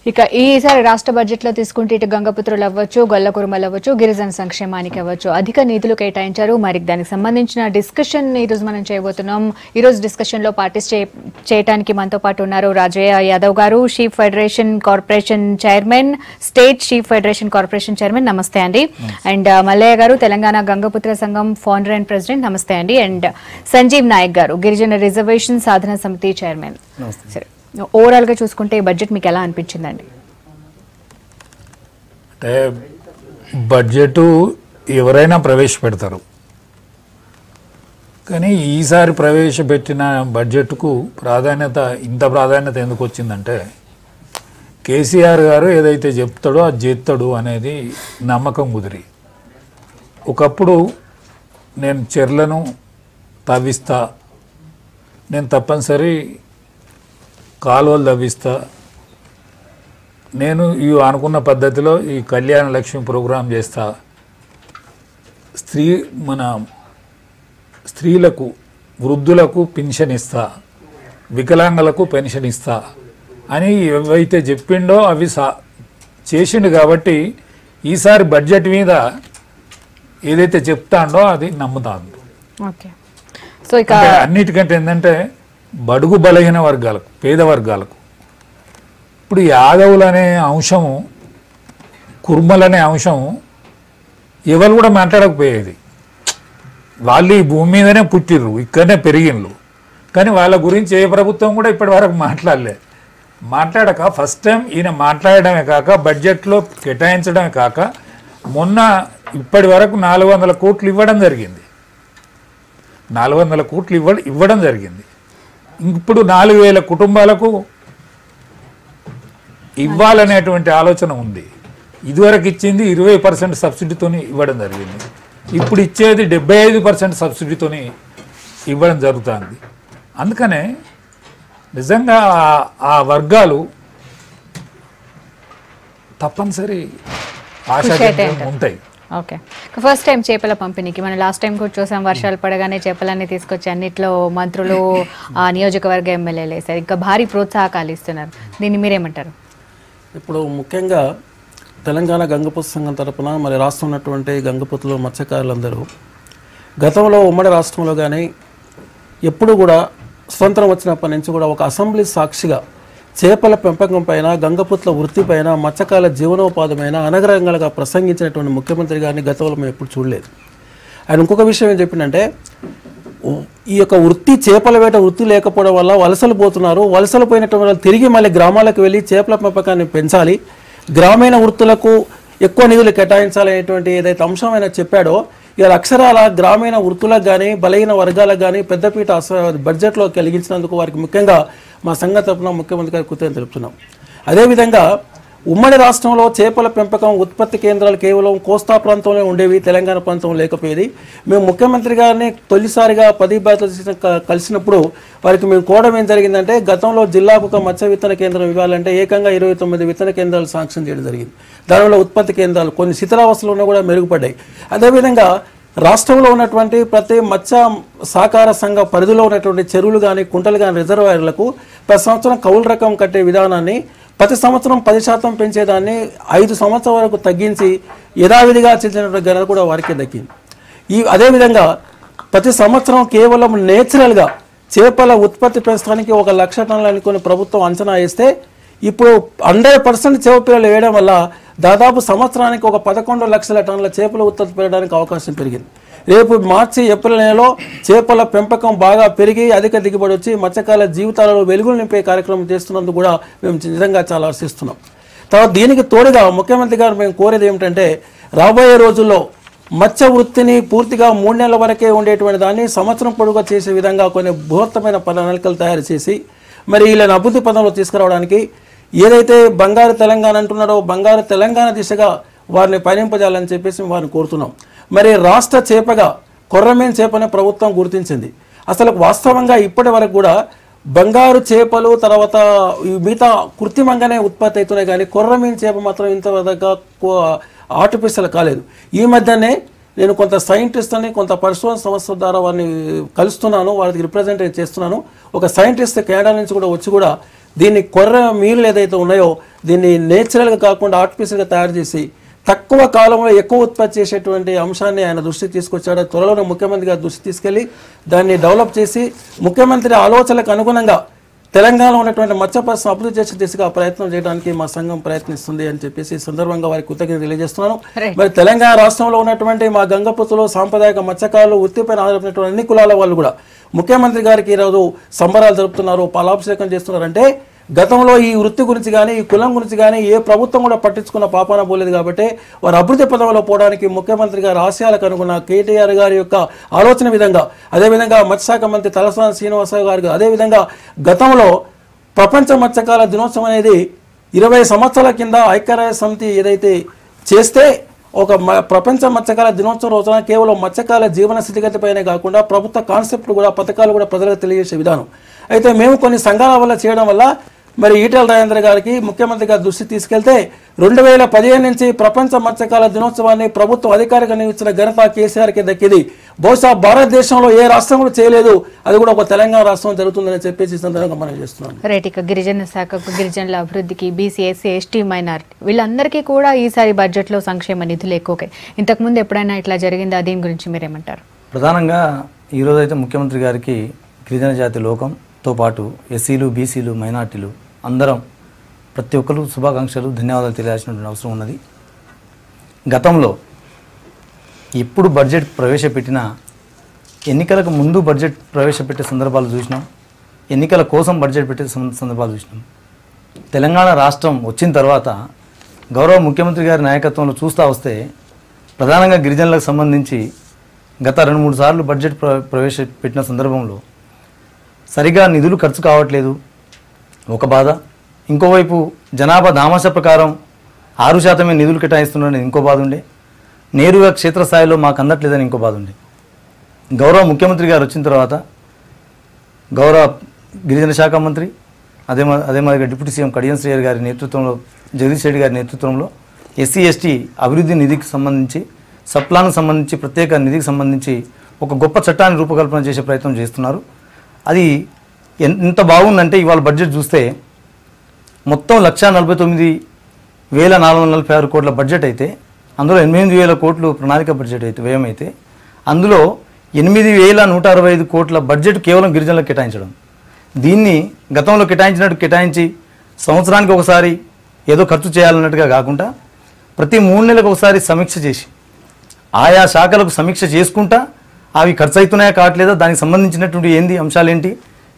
ఇక ఈసారి రాష్ట్ర బడ్జెట్ లో తీసుకుంటే ఇటు గంగపుత్రులు అవ్వచ్చు, గొల్లకురుమలు అవ్వచ్చు, గిరిజన సంక్షేమానికి అవ్వచ్చు అధిక నిధులు కేటాయించారు. మరి దానికి సంబంధించిన డిస్కషన్ ఈ రోజు మనం చేయబోతున్నాం. ఈ రోజు డిస్కషన్ లో పార్టిసిపేట్ చేయడానికి మనతో పాటు ఉన్నారు రాజయ్య యాదవ్ గారు, chief federation corporation chairman, state chief federation corporation chairman. నమస్తే అండి. అండ్ మల్లయ్య గారు, తెలంగాణ గంగపుత్ర సంఘం ఫౌండర్ అండ్ ప్రెసిడెంట్. నమస్తే అండి. అండ్ సంజీవ్ నాయక్ గారు, గిరిజన రిజర్వేషన్ సాధన సమితి చైర్మన్. సరే, ఓవరాల్ గా చూసుకుంటే ఈ బడ్జెట్ మీకు ఎలా అనిపించిందండి? అంటే బడ్జెట్ ఎవరైనా ప్రవేశపెడతారు, కానీ ఈసారి ప్రవేశపెట్టిన బడ్జెట్కు ఇంత ప్రాధాన్యత ఎందుకు వచ్చిందంటే కేసీఆర్ గారు ఏదైతే చెప్తాడో అది చేస్తాడు అనేది నమ్మకం కుదిరి. ఒకప్పుడు నేను చెర్లను తవ్విస్తా, నేను తప్పనిసరి కాలువలు తవ్విస్తా, నేను ఈ అనుకున్న పద్ధతిలో ఈ కళ్యాణ లక్ష్మి ప్రోగ్రాం చేస్తా, స్త్రీలకు వృద్ధులకు పెన్షన్ ఇస్తా, వికలాంగులకు పెన్షన్ ఇస్తా అని ఏవైతే చెప్పిండో అవి చేసిండు. కాబట్టి ఈసారి బడ్జెట్ మీద ఏదైతే చెప్తాడో అది నమ్ముతాను. సో ఇక అన్నిటికంటే ఏంటంటే బడుగు బలహీన వర్గాలకు, పేద వర్గాలకు, ఇప్పుడు యాదవులు అనే అంశము, కుర్మలనే అంశము ఎవరు కూడా మాట్లాడకపోయేది. వాళ్ళు ఈ భూమి మీదనే పుట్టిర్రు, ఇక్కడనే పెరిగిన్రు, కానీ వాళ్ళ గురించి ఏ ప్రభుత్వం కూడా ఇప్పటి వరకు మాట్లాడక ఫస్ట్ టైం ఈయన మాట్లాడడమే కాక బడ్జెట్లో కేటాయించడమే కాక మొన్న ఇప్పటి వరకు 400 కోట్లు ఇవ్వడం జరిగింది. 400 కోట్లు ఇవ్వడం జరిగింది. ఇప్పుడు 4000 కుటుంబాలకు ఇవ్వాలనేటువంటి ఆలోచన ఉంది. ఇదివరకు ఇచ్చింది 20% సబ్సిడీతో ఇవ్వడం జరిగింది. ఇప్పుడు ఇచ్చేది 75% సబ్సిడీతో ఇవ్వడం జరుగుతుంది. అందుకనే నిజంగా ఆ వర్గాలు తప్పనిసరి ఆశాజనకంగా ఉంటాయి. ఓకే, ఫస్ట్ టైం చేపల పంపిణీకి మనం లాస్ట్ టైం కూడా చూసాం, వర్షాలు పడగానే చేపలన్నీ తీసుకొచ్చి అన్నిట్లో మంత్రులు, నియోజకవర్గ ఎమ్మెల్యేలు వేసారు. ఇంకా భారీ ప్రోత్సాహకాలు ఇస్తున్నారు. దీన్ని మీరేమంటారు? ఇప్పుడు ముఖ్యంగా తెలంగాణ గంగపుత్ర సంఘం తరపున మరి రాష్ట్రం ఉన్నటువంటి గంగపుత్రులు, మత్స్యకారులందరూ గతంలో ఉమ్మడి రాష్ట్రంలో కానీ ఎప్పుడు కూడా స్వతంత్రం వచ్చినప్పటి నుంచి కూడా ఒక అసెంబ్లీ సాక్షిగా చేపల పెంపకం పైన, గంగపుత్రుల వృత్తి పైన, మత్స్యకారుల జీవనోపాధి పైన అనగరంగాలుగా ప్రసంగించినటువంటి ముఖ్యమంత్రి గారిని గతంలో మేము ఎప్పుడు చూడలేదు. ఆయన ఇంకొక విషయం ఏం చెప్పిందంటే, ఈ యొక్క వృత్తి, చేపల వేట వృత్తి లేకపోవడం వల్ల వలసలు పోతున్నారు, వలసలు పోయినటువంటి వాళ్ళు తిరిగి మళ్ళీ గ్రామాలకు వెళ్ళి చేపల పెంపకాన్ని పెంచాలి, గ్రామీణ వృత్తులకు ఎక్కువ నిధులు కేటాయించాలనేటువంటి ఏదైతే అంశం ఆయన చెప్పాడో, ఇలా అక్షరాల గ్రామీణ వృత్తులకు కానీ బలహీన వర్గాలకు కానీ పెద్దపీట బడ్జెట్లో కలిగించినందుకు వారికి ముఖ్యంగా మా సంఘ తరపున ముఖ్యమంత్రి గారికి కృతజ్ఞతలు తెలుపుతున్నాం. అదేవిధంగా ఉమ్మడి రాష్ట్రంలో చేపల పెంపకం ఉత్పత్తి కేంద్రాలు కేవలం కోస్తా ప్రాంతంలో ఉండేవి, తెలంగాణ ప్రాంతంలో లేకపోయేది. మేము ముఖ్యమంత్రి గారిని తొలిసారిగా 10 బాధ్యతలు కలిసినప్పుడు వారికి మేము కోవడం ఏం జరిగిందంటే, గతంలో జిల్లాకు ఒక మత్స్య విత్తన కేంద్రం ఇవ్వాలంటే ఏకంగా 29 విత్తన కేంద్రాలు శాంక్షన్ చేయడం జరిగింది. దానివల్ల ఉత్పత్తి కేంద్రాలు కొన్ని శిథిలావస్థలో కూడా మెరుగుపడ్డాయి. అదేవిధంగా రాష్ట్రంలో ఉన్నటువంటి ప్రతి మత్స్య సహకార సంఘ పరిధిలో ఉన్నటువంటి చెరువులు కానీ, కుంటలు కానీ, రిజర్వాయర్లకు ప్రతి సంవత్సరం కౌలు రకం కట్టే విధానాన్ని ప్రతి సంవత్సరం 10% పెంచేదాన్ని 5 సంవత్సరాల వరకు తగ్గించి యథావిధిగా చెందిన ఘనత కూడా వారికి దక్కింది. అదేవిధంగా ప్రతి సంవత్సరం కేవలం నేచురల్గా చేపల ఉత్పత్తి పెంచడానికి 1 లక్ష టన్నులు అనుకుని ప్రభుత్వం అంచనా వేస్తే ఇప్పుడు 100% చేప పిల్లలు వేయడం వల్ల దాదాపు సంవత్సరానికి 11 లక్షల టన్నుల చేపల ఉత్పత్తి పెరగడానికి అవకాశం పెరిగింది. రేపు మార్చి, ఏప్రిల్ నెలలో చేపల పెంపకం బాగా పెరిగి అధిక దిగుబడి వచ్చి మత్స్యకారుల జీవితాలలో వెలుగులు నింపే కార్యక్రమం చేస్తున్నందుకు కూడా మేము నిజంగా చాలా హర్షిస్తున్నాం. తర్వాత దీనికి తోడుగా ముఖ్యమంత్రి గారు మేము కోరేది ఏమిటంటే, రాబోయే రోజుల్లో మత్స్య వృత్తిని పూర్తిగా 3 నెలల వరకే ఉండేటువంటి దాన్ని సంవత్సరం పొడుగుగా చేసే విధంగా కొన్ని బృహత్తమైన ప్రణాళికలు తయారు చేసి మరి వీళ్ళని అభివృద్ధి పదంలో తీసుకురావడానికి ఏదైతే బంగారు తెలంగాణ అంటున్నాడో బంగారు తెలంగాణ దిశగా వారిని పయనింపజేయాలని చెప్పేసి వారిని కోరుతున్నాం. మరి రాష్ట్ర చేపగా కొర్రమీన్ చేపనే ప్రభుత్వం గుర్తించింది. అసలు వాస్తవంగా ఇప్పటి వరకు కూడా బంగారు చేపలు తర్వాత మిగతా కృత్రిమంగానే ఉత్పత్తి అవుతున్నాయి, కానీ కొర్రమీన్ చేప మాత్రం ఇంతవరకు ఆర్టిఫిషియల్ కాలేదు. ఈ మధ్యనే నేను కొంత సైంటిస్ట్ అని కొంత పరిశోధన సంస్థ ద్వారా వారిని కలుస్తున్నాను, వారికి రిప్రజెంటేట్ చేస్తున్నాను. ఒక సైంటిస్ట్ కెనడా నుంచి కూడా వచ్చి కూడా దీన్ని కొర్ర మీన్లు ఏదైతే ఉన్నాయో దీన్ని నేచురల్గా కాకుండా ఆర్టిఫిషియల్గా తయారు చేసి తక్కువ కాలంలో ఎక్కువ ఉత్పత్తి చేసేటువంటి అంశాన్ని ఆయన దృష్టికి తీసుకొచ్చాడు. త్వరలోనే ముఖ్యమంత్రి గారి దృష్టి తీసుకెళ్లి దాన్ని డెవలప్ చేసి ముఖ్యమంత్రి ఆలోచనలకు అనుగుణంగా తెలంగాణలో ఉన్నటువంటి మత్స్య పరిశ్రమ అభివృద్ధి చేసే దిశగా ప్రయత్నం చేయడానికి మా సంఘం ప్రయత్నిస్తుంది అని చెప్పేసి ఈ సందర్భంగా వారికి కృతజ్ఞతలు తెలియజేస్తున్నాను. మరి తెలంగాణ రాష్ట్రంలో ఉన్నటువంటి మా గంగపుత్రులు సాంప్రదాయక మత్స్యకారులు వృత్తిపైన ఆధారపడినటువంటి అన్ని కులాల వాళ్ళు కూడా ముఖ్యమంత్రి గారికి ఈరోజు సంబరాలు జరుపుతున్నారు, పాలాభిషేకం చేస్తున్నారంటే గతంలో ఈ వృత్తి గురించి కానీ ఈ కులం గురించి కానీ ఏ ప్రభుత్వం కూడా పట్టించుకున్న పాపాన పోలేదు. కాబట్టి వారు అభివృద్ధి పదంలో పోవడానికి ముఖ్యమంత్రి గారి ఆశయాలకు అనుగుణ కేటీఆర్ గారి యొక్క ఆలోచన విధంగా, అదేవిధంగా మత్స్యశాఖ మంత్రి తలసాని శ్రీనివాసరావు గారికి, అదేవిధంగా గతంలో ప్రపంచ మత్స్యకాల దినోత్సవం అనేది 20 సంవత్సరాల కింద ఐక్యరాజ్య సమితి ఏదైతే చేస్తే ఒక ప్రపంచ మత్స్యకాల దినోత్సవం రోజున కేవలం మత్స్యకాల జీవన స్థితిగతిపైనే కాకుండా ప్రభుత్వ కాన్సెప్ట్లు కూడా పథకాలు కూడా ప్రజలకు తెలియజేసే విధానం. అయితే మేము కొన్ని సంఘాల వల్ల చేయడం వల్ల మరి ఈటెల రాజేంద్ర గారికి ముఖ్యమంత్రి గారి దృష్టి తీసుకెళ్తే 2015 నుంచి ప్రపంచ మత్స్యకాల దినోత్సవాన్ని ప్రభుత్వం అధికారికంగా ఇచ్చిన ఘనత కేసీఆర్కి దక్కింది. బహుశా భారతదేశంలో ఏ రాష్ట్రం కూడా చేయలేదు, అది కూడా ఒక తెలంగాణ రాష్ట్రం జరుగుతుందని చెప్పేసి ఈ సందర్భంగా మనం చేస్తున్నాం. రైట్. ఇక గిరిజన శాఖకు, గిరిజనుల అభివృద్ధికి, బీసీ, ఎస్సీ, ఎస్టీ, మైనారిటీ వీళ్ళందరికీ కూడా ఈసారి బడ్జెట్లో సంక్షేమ నిధులు ఎక్కువగా. ఇంతకుముందు ఎప్పుడైనా ఇట్లా జరిగిందా? దీని గురించి మీరేమంటారు? ప్రధానంగా ఈరోజు అయితే ముఖ్యమంత్రి గారికి గిరిజన జాతి లోకంతో పాటు ఎస్సీలు, బీసీలు, మైనార్టీలు అందరం ప్రతి ఒక్కరు శుభాకాంక్షలు, ధన్యవాదాలు తెలియాల్సినటువంటి అవసరం ఉన్నది. గతంలో ఎప్పుడు బడ్జెట్ ప్రవేశపెట్టినా ఎన్నికలకు ముందు బడ్జెట్ ప్రవేశపెట్టే సందర్భాలు చూసినాం, ఎన్నికల కోసం బడ్జెట్ పెట్టే సందర్భాలు చూసినాం. తెలంగాణ రాష్ట్రం వచ్చిన తర్వాత గౌరవ ముఖ్యమంత్రి గారి నాయకత్వంలో చూస్తూ వస్తే ప్రధానంగా గిరిజనులకు సంబంధించి గత 2-3 సార్లు బడ్జెట్ ప్రవేశపెట్టిన సందర్భంలో సరిగా నిధులు ఖర్చు కావట్లేదు ఒక బాధ, ఇంకోవైపు జనాభా దామాష ప్రకారం 6% నిధులు కేటాయిస్తున్నారని ఇంకో బాధ ఉండే, నేరుగా క్షేత్రస్థాయిలో మాకు అందట్లేదని ఇంకో బాధ ఉండే. గౌరవ ముఖ్యమంత్రి గారు వచ్చిన తర్వాత గౌరవ గిరిజన శాఖ మంత్రి అదే మాదిరిగా డిప్యూటీ సీఎం కడియం శ్రీహరి గారి నేతృత్వంలో, జగదీష్ రెడ్డి గారి నేతృత్వంలో ఎస్సీ ఎస్టీ అభివృద్ధి నిధికి సంబంధించి, సప్లాన్కు సంబంధించి, ప్రత్యేక నిధికి సంబంధించి ఒక గొప్ప చట్టాన్ని రూపకల్పన చేసే ప్రయత్నం చేస్తున్నారు. అది ఎంత బాగుందంటే ఇవాళ బడ్జెట్ చూస్తే మొత్తం 1,49,446 కోట్ల బడ్జెట్ అయితే అందులో 8,000 కోట్లు ప్రణాళిక బడ్జెట్ అయితే వ్యయం అయితే అందులో 8,165 కోట్ల బడ్జెట్ కేవలం గిరిజనులకు కేటాయించడం. దీన్ని గతంలో కేటాయించినట్టు కేటాయించి సంవత్సరానికి ఒకసారి ఏదో ఖర్చు చేయాలన్నట్టుగా కాకుండా ప్రతి 3 నెలలకు ఒకసారి సమీక్ష చేసి ఆయా శాఖలకు సమీక్ష చేసుకుంటా అవి ఖర్చు అవుతున్నాయా కావట్లేదా, దానికి సంబంధించినటువంటి ఏంది అంశాలు ఏంటి,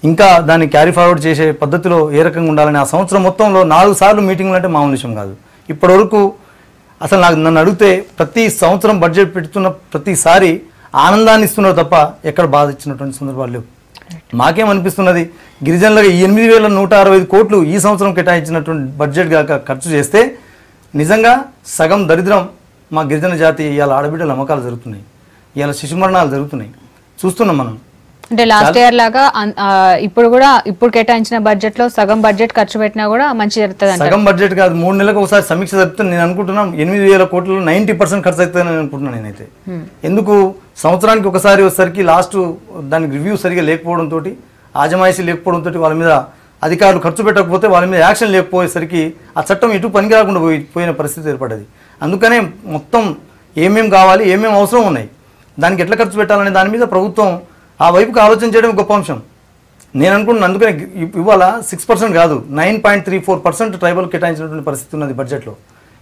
ఇంకా దాన్ని క్యారీ ఫార్వర్డ్ చేసే పద్ధతిలో ఏ రకంగా ఉండాలని ఆ సంవత్సరం మొత్తంలో 4 సార్లు మీటింగ్లు అంటే మామూలు విషయం కాదు. ఇప్పటివరకు అసలు నన్ను అడిగితే ప్రతి సంవత్సరం బడ్జెట్ పెడుతున్న ప్రతిసారి ఆనందాన్ని ఇస్తున్నారు తప్ప ఎక్కడ బాధ ఇచ్చినటువంటి సందర్భాలు లేవు. మాకేమనిపిస్తున్నది, గిరిజనులకు 8,165 కోట్లు ఈ సంవత్సరం కేటాయించినటువంటి బడ్జెట్ కాక ఖర్చు చేస్తే నిజంగా సగం దరిద్రం మా గిరిజన జాతి ఇవాళ ఆడబిడ్డల అమ్మకాలు జరుగుతున్నాయి, ఇవాళ శిశు మరణాలు జరుగుతున్నాయి, చూస్తున్నాం మనం. అంటే లాస్ట్ ఇయర్ లాగా ఇప్పుడు కేటాయించిన బడ్జెట్ లో సగం బడ్జెట్ ఖర్చు పెట్టినా కూడా మంచి జరుగుతుంది. సగం బడ్జెట్ కాదు, 3 నెలలకు ఒకసారి సమీక్ష జరుపుతుంది. నేను అనుకుంటున్నా 8,000 కోట్లలో 90% ఖర్చు అవుతుందని అనుకుంటున్నాను నేనైతే. ఎందుకు సంవత్సరానికి ఒకసారి వచ్చేసరికి లాస్ట్ దానికి రివ్యూ సరిగా లేకపోవడంతో, ఆజమాయిషీ లేకపోవడంతో, వాళ్ళ మీద అధికారులు ఖర్చు పెట్టకపోతే వాళ్ళ మీద యాక్షన్ లేకపోయేసరికి ఆ చట్టం ఎటు పనికి రాకుండా పోయిన పరిస్థితి ఏర్పడ్డది. అందుకనే మొత్తం ఏమేం కావాలి, ఏమేమి అవసరం ఉన్నాయి, దానికి ఎట్లా ఖర్చు పెట్టాలనే దాని మీద ప్రభుత్వం ఆ వైపుకి ఆలోచన చేయడం గొప్ప అంశం నేను అనుకుంటున్నాను. అందుకనే ఇవాళ 6% కాదు 9.34% ట్రైబల్ కేటాయించినటువంటి పరిస్థితి ఉన్నది బడ్జెట్లో.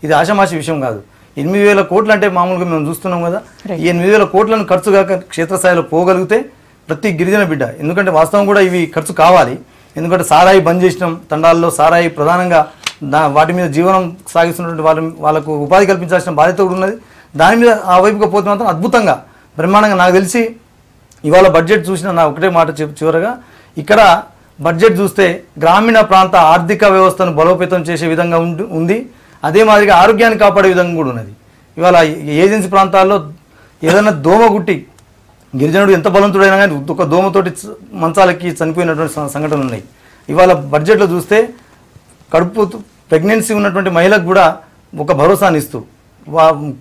ఇది ఆషామాషి విషయం కాదు. 8,000 కోట్లు అంటే మామూలుగా మేము చూస్తున్నాం కదా, ఈ 8,000 కోట్లను ఖర్చు కాక క్షేత్రస్థాయిలో పోగలిగితే ప్రతి గిరిజన బిడ్డ, ఎందుకంటే వాస్తవం కూడా ఇవి ఖర్చు కావాలి, ఎందుకంటే సారాయి బంద్ చేసినాం, తండాల్లో సారాయి ప్రధానంగా వాటి మీద జీవనం సాగిస్తున్నటువంటి వాళ్ళకు ఉపాధి కల్పించాల్సిన బాధ్యత కూడా ఉన్నది. దాని మీద ఆ వైపుగా పోతే మాత్రం అద్భుతంగా బ్రహ్మాండంగా నాకు తెలిసి ఇవాళ బడ్జెట్ చూసిన నా ఒకటే మాట చివరగా, ఇక్కడ బడ్జెట్ చూస్తే గ్రామీణ ప్రాంత ఆర్థిక వ్యవస్థను బలోపేతం చేసే విధంగా ఉంది, అదే మాదిరిగా ఆరోగ్యాన్ని కాపాడే విధంగా కూడా ఉన్నది. ఇవాళ ఏజెన్సీ ప్రాంతాల్లో ఏదైనా దోమ గుట్టి గిరిజనుడు ఎంత బలవంతుడైనా కానీ ఒక దోమతోటి మంచాలకి చనిపోయినటువంటి సంఘటనలు ఉన్నాయి. ఇవాళ బడ్జెట్లో చూస్తే కడుపు ప్రెగ్నెన్సీ ఉన్నటువంటి మహిళకు కూడా ఒక భరోసాని ఇస్తూ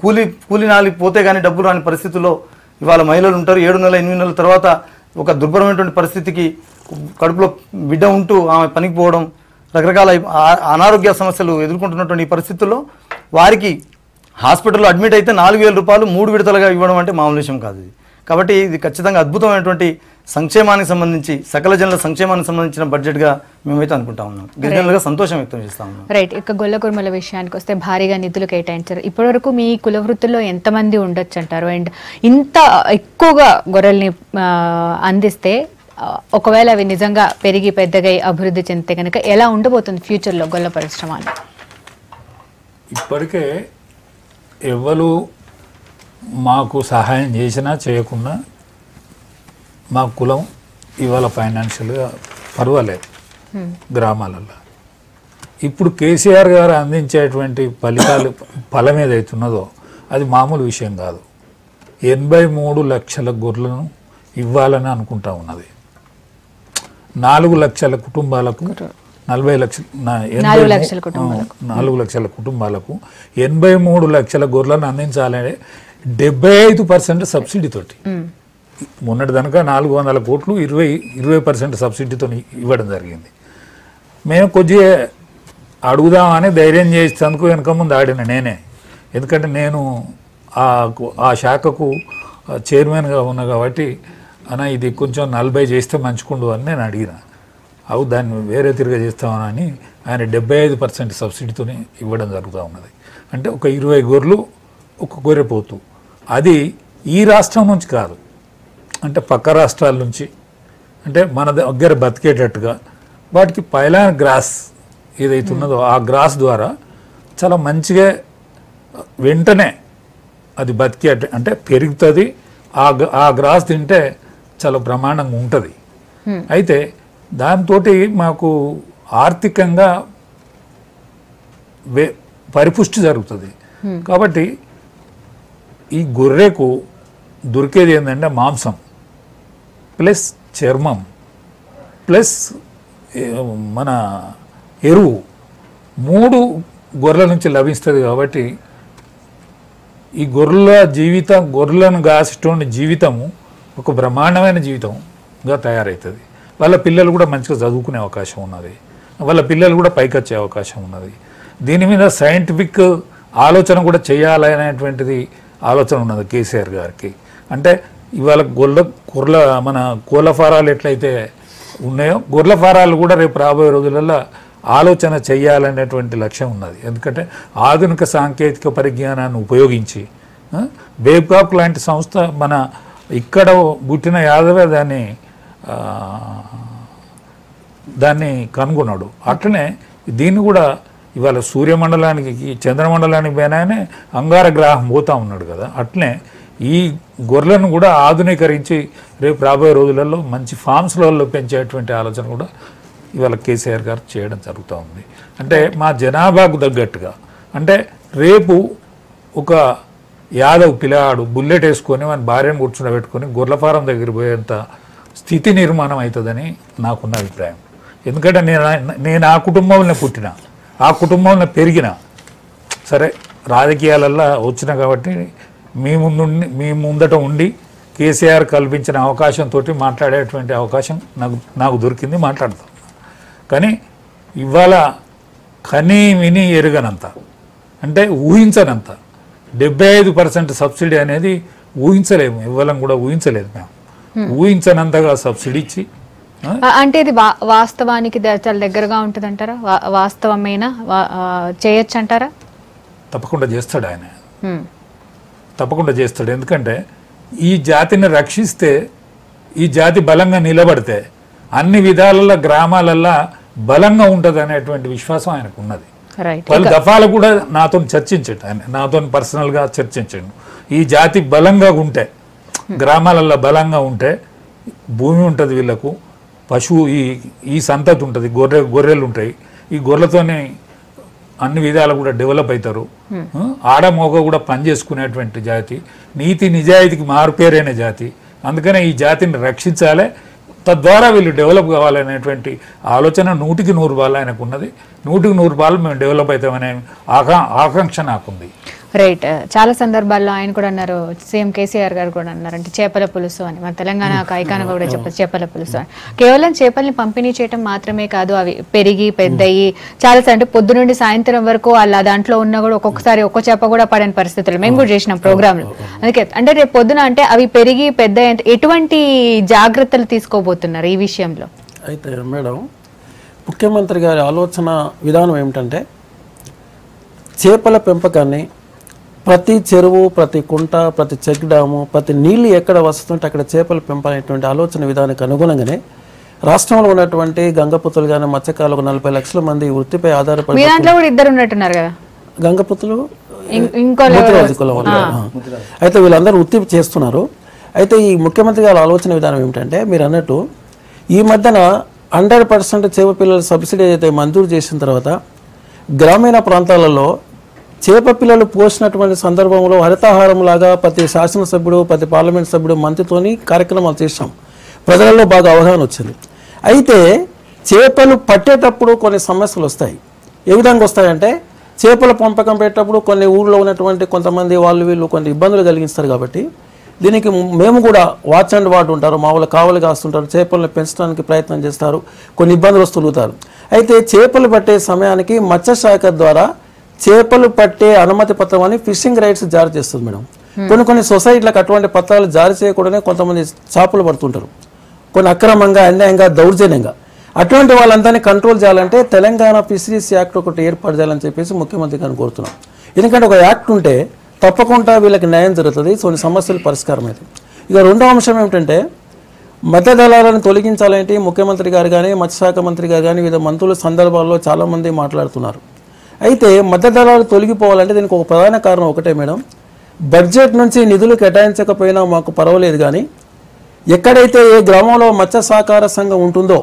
కూలి నాలి పోతే కానీ డబ్బులు రాని పరిస్థితుల్లో ఇవాళ మహిళలు ఉంటారు. 7 నెలల 8 నెలల తర్వాత ఒక దుర్భరమైనటువంటి పరిస్థితికి కడుపులో బిడ్డ ఉంటూ ఆమె పనికి పోవడం, రకరకాల అనారోగ్య సమస్యలు ఎదుర్కొంటున్నటువంటి ఈ పరిస్థితుల్లో వారికి హాస్పిటల్లో అడ్మిట్ అయితే 4,000 రూపాయలు 3 విడతలుగా ఇవ్వడం అంటే మామూలు విషయం కాదు ఇది. కాబట్టి ఇది ఖచ్చితంగా అద్భుతమైనటువంటి సంక్షేమానికి సంబంధించి సకల జనుల సంక్షేమానికి సంబంధించిన బడ్జెట్గా మేమైతే అనుకుంటా ఉన్నాం. గిరిజనులుగా సంతోషం వ్యక్తం చేస్తా ఉన్నాం. రైట్. ఇక గొల్ల కుర్మల విషయానికి వస్తే భారీగా నిధులు కేటాయించారు. ఇప్పటివరకు మీ కుల వృత్తుల్లో ఎంతమంది ఉండొచ్చు అంటారు? అండ్ ఇంత ఎక్కువగా గొర్రెల్ని అందిస్తే ఒకవేళ అవి నిజంగా పెరిగి పెద్దగా అభివృద్ధి చెందితే కనుక ఎలా ఉండబోతుంది ఫ్యూచర్లో గొల్ల పరిశ్రమ? ఇప్పటికే ఎవరు మాకు సహాయం చేసినా చేయకున్నా మా కులం ఇవాళ ఫైనాన్షియల్గా పర్వాలేదు గ్రామాలలో. ఇప్పుడు కేసీఆర్ గారు అందించేటువంటి ఫలం ఏదైతున్నదో అది మామూలు విషయం కాదు. 83 లక్షల గొర్రెలను ఇవ్వాలని అనుకుంటా ఉన్నది. 4 లక్షల కుటుంబాలకు 4 లక్షల కుటుంబాలకు 83 లక్షల గొర్రెలను అందించాలని 75% సబ్సిడీతోటి. మొన్నటి కనుక 400 కోట్లు 20% సబ్సిడీతో ఇవ్వడం జరిగింది. మేము కొద్దిగా అడుగుదామని ధైర్యం చేసేందుకు వెనక ముందు ఆడిన నేనే. ఎందుకంటే నేను ఆ శాఖకు చైర్మన్గా ఉన్నా కాబట్టి అన్న ఇది కొంచెం 40 చేస్తే మంచుకుండు అని నేను అడిగిన. అవు దాన్ని వేరే తిరిగా చేస్తామని ఆయన 75% సబ్సిడీతోనే ఇవ్వడం జరుగుతూ ఉన్నది. అంటే ఒక 20 గొర్రెలు ఒక గొర్రె పోతూ. అది ఈ రాష్ట్రం నుంచి కాదు, అంటే పక్క రాష్ట్రాల నుంచి, అంటే మన దగ్గర బతికేటట్టుగా వాటికి పైలాన్ గ్రాస్ ఏదైతే ఉన్నదో ఆ గ్రాస్ ద్వారా చాలా మంచిగా వెంటనే అది బతికే అంటే పెరుగుతుంది. ఆ గ్రాస్ తింటే చాలా బ్రహ్మాండంగా ఉంటుంది. అయితే దాంతో మాకు ఆర్థికంగా పరిపుష్టి జరుగుతుంది. కాబట్టి ఈ గొర్రెకు దొరికేది ఏంటంటే మాంసం ప్లస్ చర్మం ప్లస్ మన ఎరువు 3 గొర్రెల నుంచి లభిస్తుంది. కాబట్టి ఈ గొర్రెలను కాసేటువంటి జీవితము ఒక బ్రహ్మాండమైన జీవితంగా తయారవుతుంది. వాళ్ళ పిల్లలు కూడా మంచిగా చదువుకునే అవకాశం ఉన్నది. వాళ్ళ పిల్లలు కూడా పైకి వచ్చే అవకాశం ఉన్నది. దీని మీద సైంటిఫిక్ ఆలోచన కూడా చేయాలనేటువంటిది ఆలోచన ఉన్నది కేసీఆర్ గారికి. అంటే ఇవాళ గొర్రెల మన కోళ్ళ ఫారాలు ఎట్లయితే ఉన్నాయో గొర్రెల ఫారాలు కూడా రేపు రాబోయే రోజులలో ఆలోచన చేయాలనేటువంటి లక్ష్యం ఉన్నది. ఎందుకంటే ఆధునిక సాంకేతిక పరిజ్ఞానాన్ని ఉపయోగించి బేబ్కాక్ లాంటి సంస్థ మన ఇక్కడ పుట్టిన యాదవే దాన్ని కనుగొన్నాడు. అట్లనే దీన్ని కూడా ఇవాళ సూర్యమండలానికి చంద్రమండలానికి పోయినానే అంగారగ్రహం పోతా ఉన్నాడు కదా. అట్లనే ఈ గొర్రెలను కూడా ఆధునీకరించి రేపు రాబోయే రోజులలో మంచి ఫామ్స్లలో పెంచేటువంటి ఆలోచన కూడా ఇవాళ కేసీఆర్ గారు చేయడం జరుగుతూ ఉంది. అంటే మా జనాభాకు తగ్గట్టుగా, అంటే రేపు ఒక యాదవ్ పిల్లాడు బుల్లెట్ వేసుకొని మన భార్యను కూర్చుండబెట్టుకొని గొర్రెల ఫారం దగ్గర పోయేంత స్థితి నిర్మాణం అవుతుందని నాకున్న అభిప్రాయం. ఎందుకంటే నేను ఆ కుటుంబంలో పుట్టిన, ఆ కుటుంబంలో పెరిగిన, సరే రాజకీయాలల్లో వచ్చిన కాబట్టి మీ ముందట ఉండి కేసీఆర్ కల్పించిన అవకాశంతో మాట్లాడేటువంటి అవకాశం నాకు దొరికింది, మాట్లాడతాం. కానీ ఇవాళ కనీ విని ఎరుగనంత, అంటే ఊహించనంత 75% సబ్సిడీ అనేది ఊహించలేము, ఇవ్వడం కూడా ఊహించలేదు. మేము ఊహించనంతగా సబ్సిడీ ఇచ్చి, అంటే ఇది వాస్తవానికి చాలా దగ్గరగా ఉంటుంది అంటారా? వాస్తవమేనా? చేయొచ్చు అంటారా? తప్పకుండా చేస్తాడు ఆయన, తప్పకుండా చేస్తాడు. ఎందుకంటే ఈ జాతిని రక్షిస్తే, ఈ జాతి బలంగా నిలబడితే అన్ని విధాలలో గ్రామాలల్లో బలంగా ఉంటుంది అనేటువంటి విశ్వాసం ఆయనకు ఉన్నది. పలు దఫాలు కూడా నాతో చర్చించాడు ఆయన, నాతో పర్సనల్గా చర్చించాడు. ఈ జాతి బలంగా ఉంటే, గ్రామాలలో బలంగా ఉంటే భూమి ఉంటుంది, వీళ్ళకు పశువు ఈ సంతతి ఉంటుంది, గొర్రెలు ఉంటాయి. ఈ గొర్రెలతోనే అన్ని విధాలు కూడా డెవలప్ అవుతారు. ఆడమోగ కూడా పనిచేసుకునేటువంటి జాతి, నీతి నిజాయితీకి మారుపేరైన జాతి. అందుకనే ఈ జాతిని రక్షించాలి, తద్వారా వీళ్ళు డెవలప్ కావాలనేటువంటి ఆలోచన 100% ఆయనకు ఉన్నది. 100% మేము డెవలప్ అవుతామనే ఆకాంక్ష నాకుంది. రైట్. చాలా సందర్భాల్లో ఆయన కూడా అన్నారు, సీఎం కేసీఆర్ గారు కూడా అన్నారు, అంటే చేపల పులుసు అని. మన తెలంగాణకు ఐకాన్ కూడా చెప్పారు చేపల పులుసు అని. కేవలం చేపల్ని పంపిణీ చేయడం మాత్రమే కాదు, అవి పెరిగి పెద్దయి చాలా అంటే పొద్దు నుండి సాయంత్రం వరకు అలా దాంట్లో ఉన్నా కూడా ఒక్కొక్కసారి ఒక్క చేప కూడా పడని పరిస్థితులు మేము కూడా చేసినాం ప్రోగ్రాంలు. అందుకే అంటే రేపు పొద్దున అంటే అవి పెరిగి పెద్ద ఎటువంటి జాగ్రత్తలు తీసుకోబోతున్నారు ఈ విషయంలో? అయితే మేడం, ముఖ్యమంత్రి గారి ఆలోచన విధానం ఏమిటంటే చేపల పెంపకాన్ని ప్రతి చెరువు, ప్రతి కుంట, ప్రతి చెక్ డ్యాము, ప్రతి నీళ్లు ఎక్కడ వస్తుంటే అక్కడ చేపల పెంపకం అనేటువంటి ఆలోచన విధానానికి అనుగుణంగానే రాష్ట్రంలో ఉన్నటువంటి గంగపుత్రులు కానీ మత్స్యకారులకు 40 లక్షల మంది వృత్తిపై ఆధారపడి, దాంట్లో కూడా ఇద్దరు ఉన్నట్టున్నారు కదా గంగపుత్రులు ఇంకో కులం వాళ్ళు. అయితే వీళ్ళందరూ వృత్తి చేస్తున్నారు. అయితే ఈ ముఖ్యమంత్రి గారి ఆలోచన విధానం ఏమిటంటే మీరు అన్నట్టు ఈ మధ్యన 100% చేప పిల్లల సబ్సిడీ అయితే మంజూరు చేసిన తర్వాత గ్రామీణ ప్రాంతాలలో చేప పిల్లలు పోసినటువంటి సందర్భంలో హరితాహారం లాగా ప్రతి శాసనసభ్యుడు, ప్రతి పార్లమెంట్ సభ్యుడు, మంత్రితోని కార్యక్రమాలు చేసాం. ప్రజలలో బాగా అవగాహన వచ్చింది. అయితే చేపలు పట్టేటప్పుడు కొన్ని సమస్యలు వస్తాయి. ఏ విధంగా వస్తాయంటే చేపల పెంపకం పెట్టేటప్పుడు కొన్ని ఊళ్ళో ఉన్నటువంటి కొంతమంది వీళ్ళు కొన్ని ఇబ్బందులు కలిగిస్తారు. కాబట్టి దీనికి మేము కూడా వాచ్ అండ్ వార్డ్ ఉంటారు, మా వాళ్ళు కావలి కాస్తుంటారు, చేపలను పెంచడానికి ప్రయత్నం చేస్తారు, కొన్ని ఇబ్బందులు వస్తుంటారు. అయితే చేపలు పట్టే సమయానికి మత్స్యశాఖ ద్వారా చేపలు పట్టే అనుమతి పత్రం అని ఫిషింగ్ రైట్స్ జారీ చేస్తుంది మేడం. కొన్ని సొసైటీలకు అటువంటి పత్రాలు జారీ చేయకూడనే కొంతమంది చేపలు పడుతుంటారు, కొన్ని అక్రమంగా, అన్యాయంగా, దౌర్జన్యంగా. అటువంటి వాళ్ళందరినీ కంట్రోల్ చేయాలంటే తెలంగాణ ఫిషరీస్ యాక్ట్ ఒకటి ఏర్పాటు చేయాలని చెప్పేసి ముఖ్యమంత్రి గారిని కోరుతున్నాం. ఎందుకంటే ఒక యాక్ట్ ఉంటే తప్పకుండా వీళ్ళకి న్యాయం జరుగుతుంది, కొన్ని సమస్యలు పరిష్కారం అవుతాయి. ఇక రెండో అంశం ఏమిటంటే మధ్య దళాలను తొలగించాలంటే ముఖ్యమంత్రి గారు కానీ, మత్స్యశాఖ మంత్రి గారు కానీ, వివిధ మంత్రుల సందర్భాల్లో చాలామంది మాట్లాడుతున్నారు. అయితే మధ్య దళాలు తొలగిపోవాలంటే దీనికి ఒక ప్రధాన కారణం ఒకటే మేడం, బడ్జెట్ నుంచి నిధులు కేటాయించకపోయినా మాకు పర్వాలేదు, కానీ ఎక్కడైతే ఏ గ్రామంలో మత్స్య సహకార సంఘం ఉంటుందో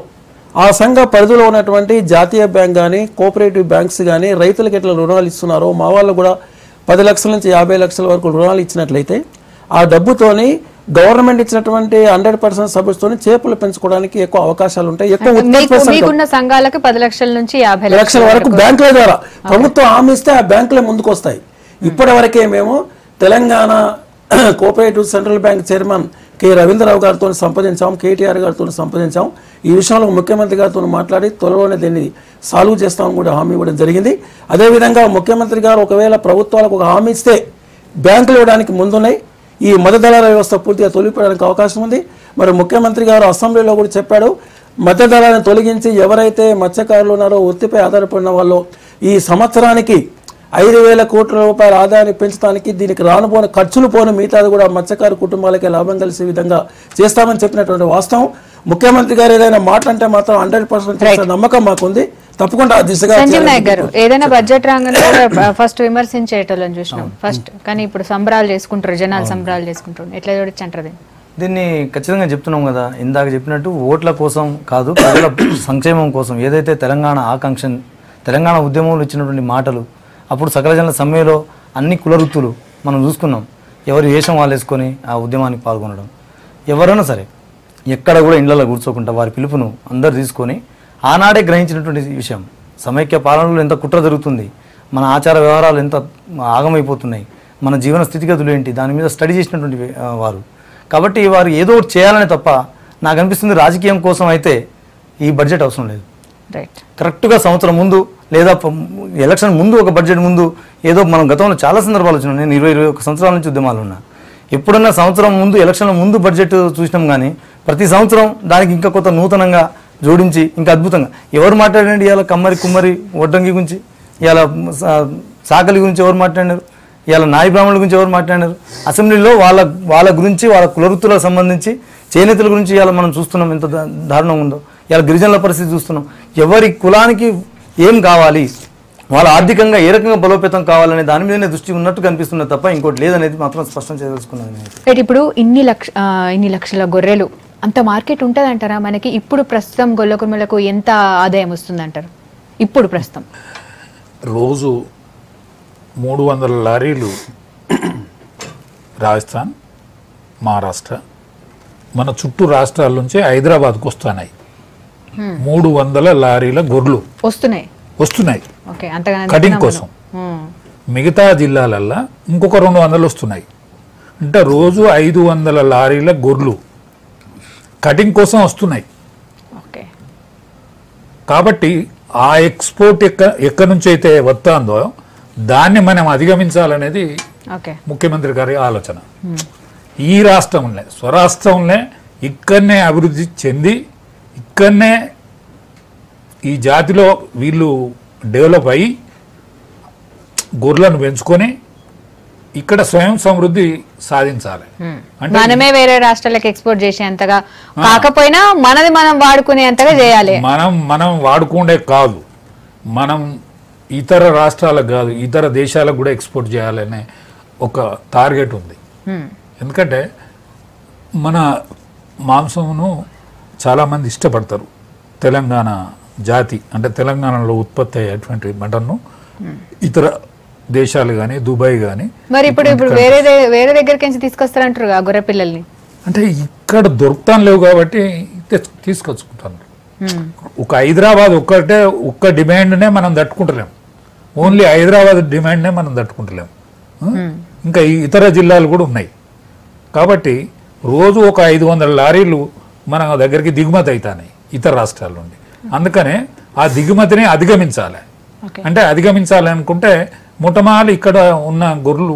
ఆ సంఘ పరిధిలో ఉన్నటువంటి జాతీయ బ్యాంక్ కానీ, కోఆపరేటివ్ బ్యాంక్స్ కానీ రైతులకు ఎట్లా రుణాలు ఇస్తున్నారో మా వాళ్ళు కూడా 10 లక్షల నుంచి 50 లక్షల వరకు రుణాలు ఇచ్చినట్లయితే ఆ డబ్బుతోని గవర్నమెంట్ ఇచ్చినటువంటి 100% సబ్సిడీతోని చేపలు పెంచుకోవడానికి ఎక్కువ అవకాశాలు ఉంటాయి. మీకున్న సంఘాలకు 10 లక్షల నుంచి 50 లక్షల వరకు బ్యాంకుల ద్వారా ప్రభుత్వం హామీ ఇస్తే ఆ బ్యాంకులే ముందుకు వస్తాయి. ఇప్పటి వరకే మేము Telangana cooperative central bank chairman K Ravindra Rao గారితో సంప్రదించాం, కేటీఆర్ గారితో సంప్రదించాం. ఈ విషయంలో ముఖ్యమంత్రి గారితో మాట్లాడి త్వరలోనే దీన్ని సాల్వ్ చేస్తామని కూడా హామీ ఇవ్వడం జరిగింది. అదేవిధంగా ముఖ్యమంత్రి గారు ఒకవేళ ప్రభుత్వాలకు ఒక హామీ ఇస్తే బ్యాంకులు ఇవ్వడానికి ముందున్నాయి. ఈ మధ్యదళాల వ్యవస్థ పూర్తిగా తొలగిపోవడానికి అవకాశం ఉంది. మరి ముఖ్యమంత్రి గారు అసెంబ్లీలో కూడా చెప్పాడు, మధ్యదళాలను తొలగించి ఎవరైతే మత్స్యకారులు ఉన్నారో, వృత్తిపై ఆధారపడిన వాళ్ళు ఈ సంవత్సరానికి 5,000 కోట్ల రూపాయల ఆదాయాన్ని పెంచడానికి దీనికి రానుపోని ఖర్చులు పోను మిగతాది కూడా మత్స్యకారు కుటుంబాలకే లాభం కలిసే విధంగా చేస్తామని చెప్పినటువంటి వాస్తవం. ముఖ్యమంత్రి గారు ఏదైనా మాట అంటే మాత్రం 100% నమ్మకం మాకుంది. తప్పకుండా ఆ దిశగా. సంజీవ్ నాయక్ గారు, ఏదైనా బడ్జెట్ రాగానే ఫస్ట్ విమర్శించేటోళ్ళని చూసినాం ఫస్ట్, కానీ ఇప్పుడు సంబరాలు చేసుకుంటారు, జనాలు సంబరాలు చేసుకుంటారు, ఎట్లా చూడొచ్చు అంటారు దీన్ని? ఖచ్చితంగా చెప్తున్నాం కదా, ఇందాక చెప్పినట్టు ఓట్ల కోసం కాదు, ప్రజల సంక్షేమం కోసం. ఏదైతే తెలంగాణ ఆకాంక్ష, తెలంగాణ ఉద్యమంలో ఇచ్చినటువంటి మాటలు, అప్పుడు సకల జనుల సమ్మెలో అన్ని కులవృత్తులు మనం చూసుకున్నాం. ఎవరు వేషం వాళ్ళు వేసుకొని ఆ ఉద్యమానికి పాల్గొనడం, ఎవరైనా సరే ఎక్కడ కూడా ఇండ్లలో కూర్చోకుండా వారి పిలుపును అందరు తీసుకొని ఆనాడే గ్రహించినటువంటి విషయం. సమైక్య పాలనలో ఎంత కుట్ర జరుగుతుంది, మన ఆచార వ్యవహారాలు ఎంత ఆగమైపోతున్నాయి, మన జీవన స్థితిగతులు ఏంటి, దాని మీద స్టడీ చేసినటువంటి వారు. కాబట్టి వారు ఏదో ఒకటి చేయాలనే తప్ప నాకు అనిపిస్తుంది రాజకీయం కోసం అయితే ఈ బడ్జెట్ అవసరం లేదు. కరెక్ట్గా సంవత్సరం ముందు లేదా ఎలక్షన్ ముందు, ఒక బడ్జెట్ ముందు ఏదో మనం గతంలో చాలా సందర్భాలు వచ్చినాం. నేను 20-21 సంవత్సరాల నుంచి ఉద్యమాలు ఉన్నా. ఎప్పుడన్నా సంవత్సరం ముందు, ఎలక్షన్ల ముందు బడ్జెట్ చూసినాం, కానీ ప్రతి సంవత్సరం దానికి ఇంకా కొత్త నూతనంగా జోడించి ఇంకా అద్భుతంగా. ఎవరు మాట్లాడండి ఇవాళ కమ్మరి కుమ్మరి వడ్డంగి గురించి, ఇవాళ సాకలి గురించి ఎవరు మాట్లాడినారు, ఇవాళ నాయ బ్రాహ్మణుల గురించి ఎవరు మాట్లాడినారు, అసెంబ్లీలో వాళ్ళ గురించి, వాళ్ళ కులవృత్తులకు సంబంధించి చేనేతల గురించి ఇవాళ మనం చూస్తున్నాం ఎంత దారుణం ఉందో. ఇవాళ గిరిజనుల పరిస్థితి చూస్తున్నాం. ఎవరి కులానికి ఏం కావాలి, వాళ్ళ ఆర్థికంగా ఏ రకంగా బలోపేతం కావాలనే దాని మీదనే దృష్టి ఉన్నట్టు కనిపిస్తున్నది తప్ప ఇంకోటి లేదనేది మాత్రం స్పష్టం చేయదలుచుకున్నాను. ఇప్పుడు ఇన్ని లక్షల గొర్రెలు అంత మార్కెట్ ఉంటుంది అంటారా మనకి? ఇప్పుడు ప్రస్తుతం గొల్లకుర్మలకు ఎంత ఆదాయం వస్తుంది అంటారు? ఇప్పుడు ప్రస్తుతం రోజు 300 లారీలు రాజస్థాన్, మహారాష్ట్ర, మన చుట్టూ రాష్ట్రాల నుంచి హైదరాబాద్కు వస్తున్నాయి. 300 లారీల గొర్రెలు వస్తున్నాయి కటింగ్ కోసం. మిగతా జిల్లాలల్లో ఇంకొక 200 వస్తున్నాయి. అంటే రోజు 500 లారీల గొర్రెలు కటింగ్ కోసం వస్తున్నాయి. ఓకే. కాబట్టి ఆ ఎక్స్పోర్ట్ ఎక్కడి నుంచి అయితే వస్తుందో దాన్ని మనం అధిగమించాలనేది ఓకే. ముఖ్యమంత్రి గారి ఆలోచన. ఈ రాష్ట్రంలో స్వరాష్ట్రంలో ఇక్కడనే అభివృద్ధి చెంది ఇక్కడనే ఈ జాతిలో వీళ్ళు డెవలప్ అయ్యి గొర్రెలను పెంచుకొని ఇక్కడ స్వయం సమృద్ధి సాధించాలి. అంటే మనమే వేరే రాష్ట్రాలకు ఎక్స్పోర్ట్ చేసేంతగా కాకపోయినా మనది మనం వాడుకునేంతగా చేయాలి. మనం వాడుకుండే కాదు, మనం ఇతర రాష్ట్రాలకు కాదు ఇతర దేశాలకు కూడా ఎక్స్పోర్ట్ చేయాలనే ఒక టార్గెట్ ఉంది. ఎందుకంటే మన మాంసమును చాలామంది ఇష్టపడతారు. తెలంగాణ జాతి అంటే తెలంగాణలో ఉత్పత్తి అయ్యేటువంటి మటన్ను ఇతర దేశాలు కానీ దుబాయ్ కానీ మరి ఇప్పుడు వేరే దగ్గరికి నుంచి తీసుకొస్తారంటారు గొర్రె పిల్లల్ని. అంటే ఇక్కడ దొరుకుతాను లేవు కాబట్టి తీసుకొచ్చుకుంటాను. ఒక హైదరాబాద్ ఒక్క డిమాండ్నే మనం తట్టుకుంటలేము. ఓన్లీ హైదరాబాద్ డిమాండ్నే మనం తట్టుకుంటలేము. ఇంకా ఇతర జిల్లాలు కూడా ఉన్నాయి. కాబట్టి రోజు ఒక 500 లారీలు మన దగ్గరికి దిగుమతి అవుతాయి ఇతర రాష్ట్రాల నుండి. అందుకనే ఆ దిగుమతిని అధిగమించాలి. అంటే అధిగమించాలి అనుకుంటే మొట్టమొదటి ఇక్కడ ఉన్న గొర్రెలు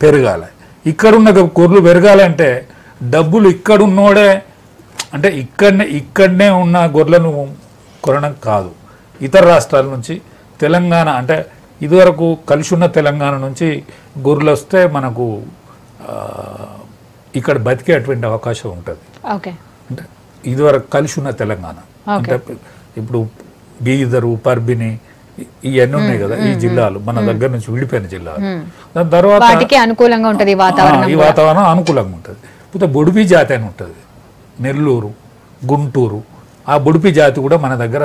పెరగాలి. ఇక్కడున్న గొర్రెలు పెరగాలంటే డబ్బులు ఇక్కడున్నోడే అంటే ఇక్కడనే ఉన్న గొర్రెలను కొనడం కాదు, ఇతర రాష్ట్రాల నుంచి తెలంగాణ అంటే ఇదివరకు కలిసి ఉన్న తెలంగాణ నుంచి గొర్రెలు వస్తే మనకు ఇక్కడ బతికేటువంటి అవకాశం ఉంటుంది. అంటే ఇదివరకు కలిసి ఉన్న తెలంగాణ అంటే ఇప్పుడు బీదరు పర్బిని ఇవన్నీ ఉన్నాయి కదా ఈ జిల్లాలు మన దగ్గర నుంచి విడిపోయిన జిల్లాలు. దాని తర్వాత అనుకూలంగా ఉంటుంది ఈ వాతావరణం అనుకూలంగా ఉంటుంది. పోతే బొడిపి జాతి అని ఉంటుంది నెల్లూరు గుంటూరు. ఆ బొడిపి జాతి కూడా మన దగ్గర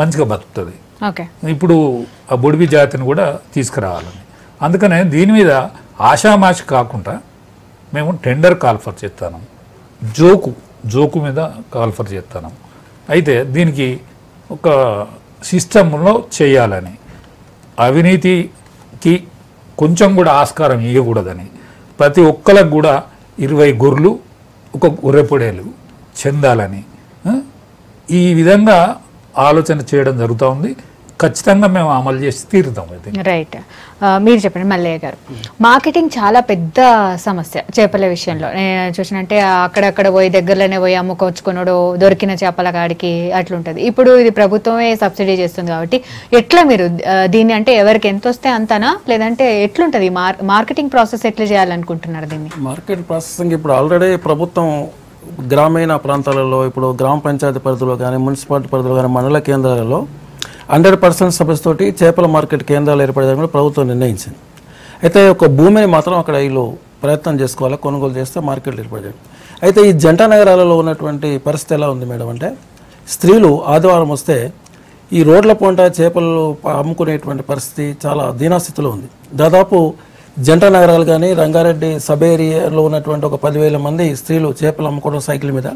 మంచిగా బతుకుతుంది. ఇప్పుడు ఆ బొడిపి జాతిని కూడా తీసుకురావాలని అందుకనే దీని మీద ఆషామాషి కాకుండా మేము టెండర్ కాల్ఫర్ చేస్తాను, జోకు మీద కాల్ఫర్ చేస్తాను. అయితే దీనికి ఒక సిస్టంలో చేయాలని అవినీతికి కొంచెం కూడా ఆస్కారం ఇవ్వకూడదని ప్రతి ఒక్కరికి కూడా 20 గొర్రెలు ఒక గొర్రెపొడేలు చెందాలని ఈ విధంగా ఆలోచన చేయడం జరుగుతూ ఉంది. ఖచ్చితంగా మేము అమలు చేసి తీరుతాం. రైట్. మీరు చెప్పండి మల్లయ్య గారు, మార్కెటింగ్ చాలా పెద్ద సమస్య చేపల విషయంలో. నేను చూసినంటే అక్కడక్కడ పోయి దగ్గరలోనే పోయి అమ్ముకొచ్చుకున్నాడు దొరికిన చేపల కాడికి అట్లుంటుంది. ఇప్పుడు ఇది ప్రభుత్వమే సబ్సిడీ చేస్తుంది కాబట్టి ఎట్లా మీరు దీన్ని అంటే ఎవరికి ఎంత వస్తే అంతనా లేదంటే ఎట్లుంటుంది మార్కెటింగ్ ప్రాసెస్ ఎట్లా చేయాలనుకుంటున్నారు దీన్ని? మార్కెట్ ప్రాసెసింగ్ ఇప్పుడు ఆల్రెడీ ప్రభుత్వం గ్రామీణ ప్రాంతాలలో ఇప్పుడు గ్రామ పంచాయతీ పరిధిలో కానీ మున్సిపాలిటీ పరిధిలో కానీ మండల కేంద్రాలలో 100% సబ్సిడీతోటి చేపల మార్కెట్ కేంద్రాలు ఏర్పడేదని కూడా ప్రభుత్వం నిర్ణయించింది. అయితే ఒక భూమిని మాత్రం అక్కడ వీళ్ళు ప్రయత్నం చేసుకోవాలి, కొనుగోలు చేస్తే మార్కెట్లు ఏర్పడేది. అయితే ఈ జంట నగరాలలో ఉన్నటువంటి పరిస్థితి ఎలా ఉంది మేడం అంటే స్త్రీలు ఆదివారం వస్తే ఈ రోడ్ల పొంట చేపలు అమ్ముకునేటువంటి పరిస్థితి చాలా దీనాస్థితిలో ఉంది. దాదాపు జంట నగరాలు కానీ రంగారెడ్డి సబ్ ఏరియాలో ఉన్నటువంటి ఒక 10,000 మంది స్త్రీలు చేపలు అమ్ముకోవడం సైకిల్ మీద.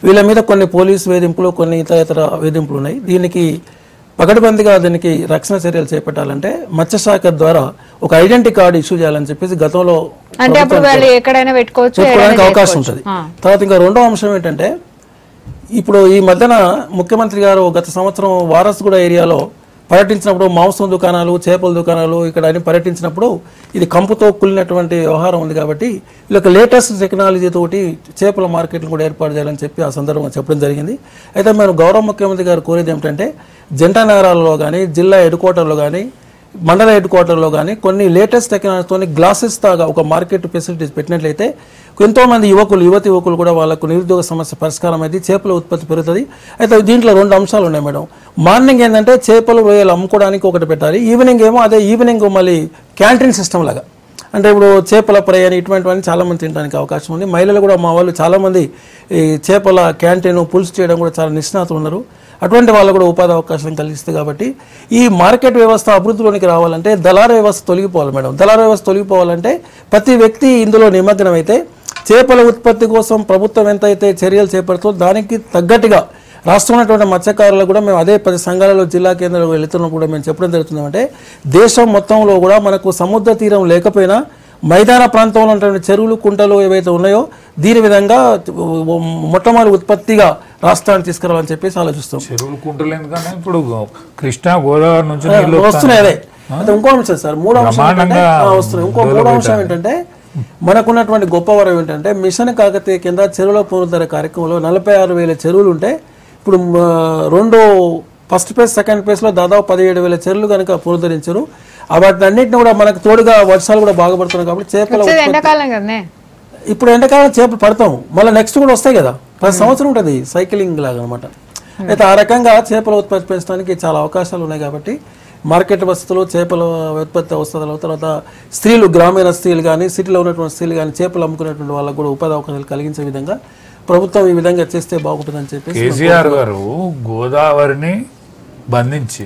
వీళ్ళ మీద కొన్ని పోలీసు వేధింపులు కొన్ని ఇతర వేధింపులు ఉన్నాయి. దీనికి పకడ్బందీగా దీనికి రక్షణ చర్యలు చేపట్టాలంటే మత్స్యశాఖ ద్వారా ఒక ఐడెంటిటీ కార్డు ఇష్యూ చేయాలని చెప్పేసి గతంలో పెట్టుకోవడానికి అవకాశం ఉంటుంది. తర్వాత ఇంకా రెండో అంశం ఏంటంటే ఇప్పుడు ఈ మధ్యన ముఖ్యమంత్రి గారు గత సంవత్సరం వారసుగూడ ఏరియాలో పర్యటించినప్పుడు మాంసం దుకాణాలు చేపల దుకాణాలు ఇక్కడ అన్ని పర్యటించినప్పుడు ఇది కంపుతో కూలినటువంటి వ్యవహారం ఉంది కాబట్టి వీళ్ళకి లేటెస్ట్ టెక్నాలజీ తోటి చేపల మార్కెట్లు కూడా ఏర్పాటు చేయాలని చెప్పి ఆ సందర్భంగా చెప్పడం జరిగింది. అయితే మేము గౌరవ ముఖ్యమంత్రి గారు కోరేది ఏమిటంటే జంట నగరాల్లో కానీ జిల్లా హెడ్ క్వార్టర్లో కానీ మండల హెడ్ క్వార్టర్లో కానీ కొన్ని లేటెస్ట్ టెక్నాలజీతో గ్లాసెస్ తాగా ఒక మార్కెట్ ఫెసిలిటీస్ పెట్టినట్లయితే ఎంతోమంది యువకులు కూడా వాళ్ళకు నిరుద్యోగ సమస్య పరిష్కారం అయితే చేపల ఉత్పత్తి పెరుగుతుంది. అయితే దీంట్లో 2 అంశాలు ఉన్నాయి మేడం. మార్నింగ్ ఏంటంటే చేపలు రొయ్యలు అమ్ముకోవడానికి ఒకటి పెట్టాలి, ఈవినింగ్ ఏమో అదే ఈవినింగ్ మళ్ళీ క్యాంటీన్ సిస్టమ్ లాగా అంటే ఇప్పుడు చేపల ఫ్రై అని ఇటువంటివన్నీ చాలామంది తినడానికి అవకాశం ఉంది. మహిళలు కూడా మా వాళ్ళు చాలామంది ఈ చేపల క్యాంటీన్ పులుసు చేయడం కూడా చాలా నిష్ణాతులు ఉన్నారు. అటువంటి వాళ్ళు కూడా ఉపాధి అవకాశం కలిగిస్తుంది. కాబట్టి ఈ మార్కెట్ వ్యవస్థ అభివృద్ధిలోనికి రావాలంటే దళారు వ్యవస్థ తొలగిపోవాలి మేడం. దళారు వ్యవస్థ తొలగిపోవాలంటే ప్రతి వ్యక్తి ఇందులో నిమగ్నం అయితే చేపల ఉత్పత్తి కోసం ప్రభుత్వం ఎంతైతే చర్యలు చేపడుతుందో దానికి తగ్గట్టుగా రాష్ట్రంలో ఉన్నటువంటి మత్స్యకారులకు కూడా మేము అదే 10 సంఘాలలో జిల్లా కేంద్రాలకు వెళుతున్నప్పుడు కూడా మేము చెప్పడం జరుగుతుందంటే దేశం మొత్తంలో కూడా మనకు సముద్ర తీరం లేకపోయినా మైదాన ప్రాంతంలో ఉన్నటువంటి చెరువులు కుంటలు ఏవైతే ఉన్నాయో దీని విధంగా మొట్టమొదటి ఉత్పత్తిగా రాష్ట్రాన్ని తీసుకురావాలని చెప్పేసి ఆలోచిస్తాం. చెరువులు కుంటలు ఎందుకంటే ఇప్పుడు కృష్ణా గోదావరి నుంచి నీళ్లు వస్తున్నాయి. అదే ఇంకో అంశం సార్, మూడో అంశం వస్తున్నాయి. మూడో అంశం ఏంటంటే మనకున్నటువంటి గొప్ప వరం ఏంటంటే మిషన్ కాకతీయ కింద చెరువుల పునరుద్ధరణ కార్యక్రమంలో 46,000 చెరువులు ఉంటే ఇప్పుడు ఫస్ట్ ఫేజ్ సెకండ్ ఫేజ్లో దాదాపు 17,000 చెరువులు కనుక పునరుద్ధరించారు. వాటిని అన్నింటినీ కూడా మనకు తోడుగా వర్షాలు కూడా బాగా పడుతున్నాయి కాబట్టి చేపల ఇప్పుడు ఎండాకాలం చేపలు పడతాం, మళ్ళీ నెక్స్ట్ కూడా వస్తాయి కదా, ప్రతి సంవత్సరం ఉంటుంది సైక్లింగ్ లాగా అనమాట. అయితే ఆ రకంగా చేపల ఉత్పత్తి పెంచడానికి చాలా అవకాశాలు ఉన్నాయి కాబట్టి మార్కెట్ వసతులు, చేపల ఉత్పత్తి వసతులు, తర్వాత స్త్రీలు, గ్రామీణ స్త్రీలు కానీ సిటీలో ఉన్నటువంటి స్త్రీలు కానీ చేపలు అమ్ముకునేటువంటి వాళ్ళకు కూడా ఉపాధి అవకాశాలు కలిగించే విధంగా ప్రభుత్వం ఈ విధంగా చేస్తే బాగుంటుందని చెప్పి కేసీఆర్ గారు గోదావరిని బంధించి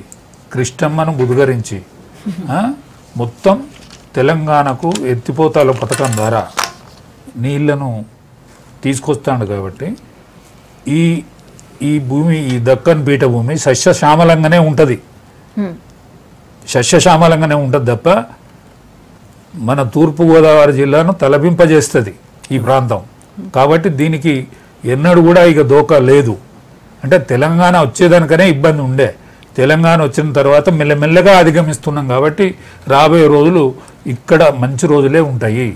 కృష్ణమ్మను బుధకరించి మొత్తం తెలంగాణకు ఎత్తిపోతాల పథకం ద్వారా నీళ్లను తీసుకొస్తాడు కాబట్టి ఈ భూమి, ఈ దక్కన్ పీఠభూమి సస్యశ్యామలంగానే ఉంటుంది, సస్యశ్యామలంగానే ఉంటుంది తప్ప మన తూర్పుగోదావరి జిల్లాను తలపింపజేస్తుంది ఈ ప్రాంతం. కాబట్టి దీనికి ఎన్నడూ కూడా ఇక దోకా లేదు. అంటే తెలంగాణ వచ్చేదానికనే ఇబ్బంది ఉండే, తెలంగాణ వచ్చిన తర్వాత మెల్లమెల్లగా అధిగమిస్తున్నాం కాబట్టి రాబోయే రోజులు ఇక్కడ మంచి రోజులే ఉంటాయి.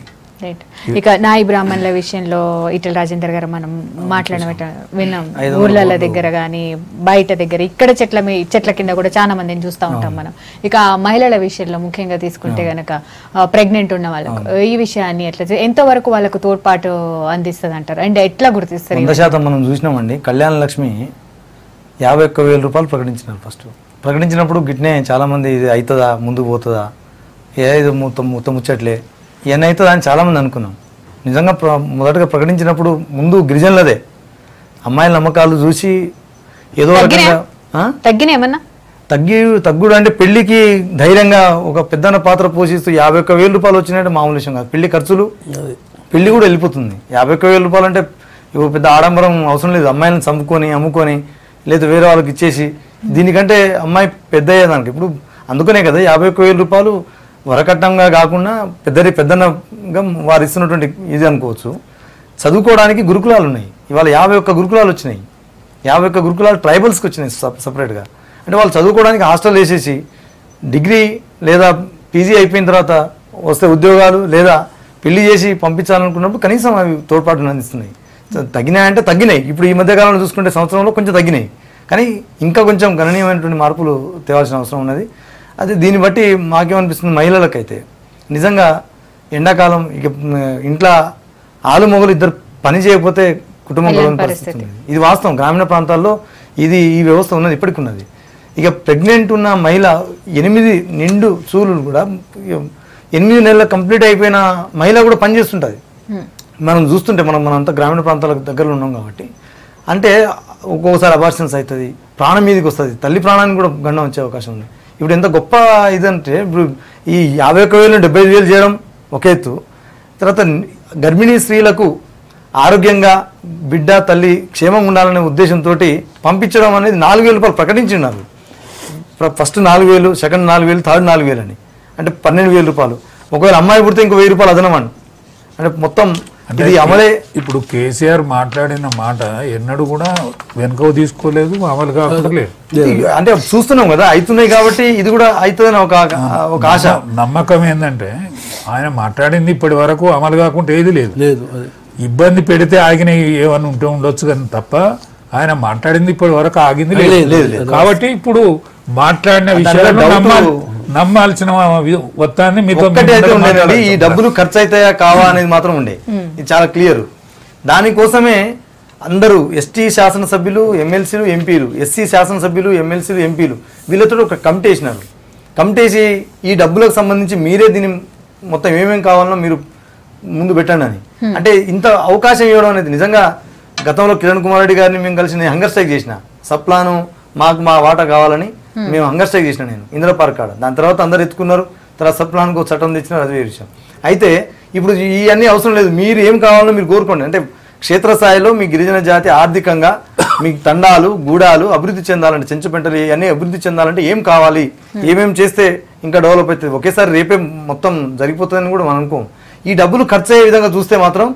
ఇక నాయి బ్రాహ్మణుల విషయంలో ఈటెల రాజేందర్ గారు మనం మాట్లాడడం విన్నాం. ఊర్ల దగ్గర కానీ బయట దగ్గర ఇక్కడ చెట్ల కింద కూడా చాలా మందిని చూస్తూ ఉంటాం మనం. ఇక మహిళల విషయంలో ముఖ్యంగా తీసుకుంటే గనక ప్రెగ్నెంట్ ఉన్న వాళ్ళకు ఈ విషయాన్ని ఎట్లా ఎంతవరకు వాళ్ళకు తోడ్పాటు అందిస్తుంది అంటారు, అండ్ ఎట్లా గుర్తిస్తారు? 100% మనం చూసినామండి. కళ్యాణ లక్ష్మి 51,000 రూపాయలు ప్రకటించినారు. ఫస్ట్ ప్రకటించినప్పుడు గిట్నే చాలామంది ఇది అవుతుందా, ముందుకు పోతుందా, ఏదో మొత్తం ముచ్చట్లే ఇవన్నీ అవుతుందా అని చాలామంది అనుకున్నాం. నిజంగా మొదటగా ప్రకటించినప్పుడు ముందు గిరిజనులదే అమ్మాయిల నమ్మకాలు చూసి ఏదో రకంగా తగ్గుడు అంటే పెళ్లికి ధైర్యంగా ఒక పెద్దన్న పాత్ర పోషిస్తూ 51,000 రూపాయలు వచ్చినట్టు మామూలు విషయం కాదు. పెళ్లి ఖర్చులు, పెళ్లి కూడా వెళ్ళిపోతుంది. 51,000 రూపాయలు అంటే ఇవి పెద్ద ఆడంబరం అవసరం లేదు. అమ్మాయిలను అమ్ముకొని లేదా వేరే వాళ్ళకి ఇచ్చేసి దీనికంటే అమ్మాయి పెద్ద అయ్యేదానికి ఇప్పుడు అందుకనే కదా 51,000 రూపాయలు వరకట్నంగా కాకుండా పెద్దన్నగా వారు ఇస్తున్నటువంటి ఇది అనుకోవచ్చు. చదువుకోవడానికి గురుకులాలు ఉన్నాయి. ఇవాళ 51 గురుకులాలు వచ్చినాయి. 51 గురుకులాలు ట్రైబల్స్కి వచ్చినాయి సపరేట్గా. అంటే వాళ్ళు చదువుకోవడానికి హాస్టల్ వేసేసి డిగ్రీ లేదా పీజీ అయిపోయిన తర్వాత వస్తే ఉద్యోగాలు లేదా పెళ్లి చేసి పంపించాలనుకున్నప్పుడు కనీసం అవి తోడ్పాటును అందిస్తున్నాయి. తగ్గినాయంటే తగ్గినాయి. ఇప్పుడు ఈ మధ్యకాలంలో చూసుకుంటే సంవత్సరంలో కొంచెం తగ్గినాయి, కానీ ఇంకా కొంచెం గణనీయమైనటువంటి మార్పులు తేవాల్సిన అవసరం ఉన్నది. అది దీన్ని బట్టి మాకేమనిపిస్తుంది, మహిళలకైతే నిజంగా ఎండాకాలం ఇక ఇంట్లో ఆలు మొగలు ఇద్దరు పని చేయకపోతే కుటుంబం గడవని పరిస్థితి ఉంది. ఇది వాస్తవం. గ్రామీణ ప్రాంతాల్లో ఈ వ్యవస్థ ఉన్నది, ఇప్పటికి ఉన్నది. ఇక ప్రెగ్నెంట్ ఉన్న మహిళ 8 నిండు చూలు కూడా 8 నెలలు కంప్లీట్ అయిపోయిన మహిళ కూడా పనిచేస్తుంటుంది. మనం చూస్తుంటే మనంతా గ్రామీణ ప్రాంతాలకు దగ్గరలో ఉన్నాం కాబట్టి. అంటే ఒక్కొక్కసారి అబార్షన్స్ అవుతుంది, ప్రాణం మీదకి వస్తుంది, తల్లి ప్రాణానికి కూడా గండం వచ్చే అవకాశం ఉంది. ఇప్పుడు ఎంత గొప్ప ఇదంటే ఇప్పుడు ఈ 51,000 75,000 చేయడం ఒక ఎత్తు. తర్వాత గర్భిణీ స్త్రీలకు ఆరోగ్యంగా బిడ్డ తల్లి క్షేమంగా ఉండాలనే ఉద్దేశంతో పంపించడం అనేది 4,000 రూపాయలు ప్రకటించినారు. ఫస్ట్ 4,000, సెకండ్ 4,000, థర్డ్ 4,000 అని, అంటే 12,000 రూపాయలు. ఒకవేళ అమ్మాయి పుడితే ఇంకో 1,000 రూపాయలు అదనమని, అంటే మొత్తం ఇది అమలే. ఇప్పుడు కేసీఆర్ మాట్లాడిన మాట ఎన్నడూ కూడా వెనుక తీసుకోలేదు, అమలు కాకలేదు. అంటే చూస్తున్నాం కదా, అవుతున్నాయి కాబట్టి ఇది కూడా అవుతుందని ఒక ఆశ, నమ్మకం. ఏంటంటే ఆయన మాట్లాడింది ఇప్పటి వరకు అమలు కాకుండా ఏది లేదు. ఇబ్బంది పెడితే ఆగిన ఏమన్నా ఉంటే ఉండొచ్చు కానీ తప్ప ఆయన మాట్లాడింది ఇప్పటి వరకు ఆగింది లేదు. కాబట్టి ఇప్పుడు మాట్లాడిన విషయాలు నమ్మాల్సిన వత్తాన్ని మీతో ఉండేది. ఈ డబ్బులు ఖర్చు అవుతాయా కావా అనేది మాత్రం ఉండే, ఇది చాలా క్లియర్. దానికోసమే అందరూ ఎస్టీ శాసనసభ్యులు, ఎమ్మెల్సీలు, ఎంపీలు, ఎస్సీ శాసనసభ్యులు, ఎమ్మెల్సీలు, ఎంపీలు వీళ్ళతో ఒక కమిటీ వేసినారు. కమిటీ వేసి ఈ డబ్బులకు సంబంధించి మీరే దీన్ని మొత్తం ఏమేమి కావాలనో మీరు ముందు పెట్టండి అని. అంటే ఇంత అవకాశం ఇవ్వడం అనేది నిజంగా గతంలో కిరణ్ కుమార్ రెడ్డి గారిని మేము కలిసి నేను హంగర్ స్ట్రైక్ చేసిన, సప్లాను మాకు మా వాటా కావాలని మేము హంగర్ స్ట్రైక్ చేసిన నేను ఇందిరా పార్క్ కాడ. దాని తర్వాత అందరు ఎత్తుకున్నారు, తర్వాత సప్లాన్కు ఒక చట్టం తెచ్చినారు, అదే విషయం. అయితే ఇప్పుడు ఇవన్నీ అవసరం లేదు, మీరు ఏం కావాలో మీరు కోరుకోండి. అంటే క్షేత్రస్థాయిలో మీ గిరిజన జాతి ఆర్థికంగా మీ తండాలు గూడాలు అభివృద్ధి చెందాలంటే చెంచుపెంటలు అన్నీ అభివృద్ధి చెందాలంటే ఏం కావాలి, ఏమేం చేస్తే ఇంకా డెవలప్ అవుతుంది, ఒకేసారి రేపే మొత్తం జరిగిపోతుందని కూడా మనం అనుకోం. ఈ డబ్బులు ఖర్చు అయ్యే విధంగా చూస్తే మాత్రం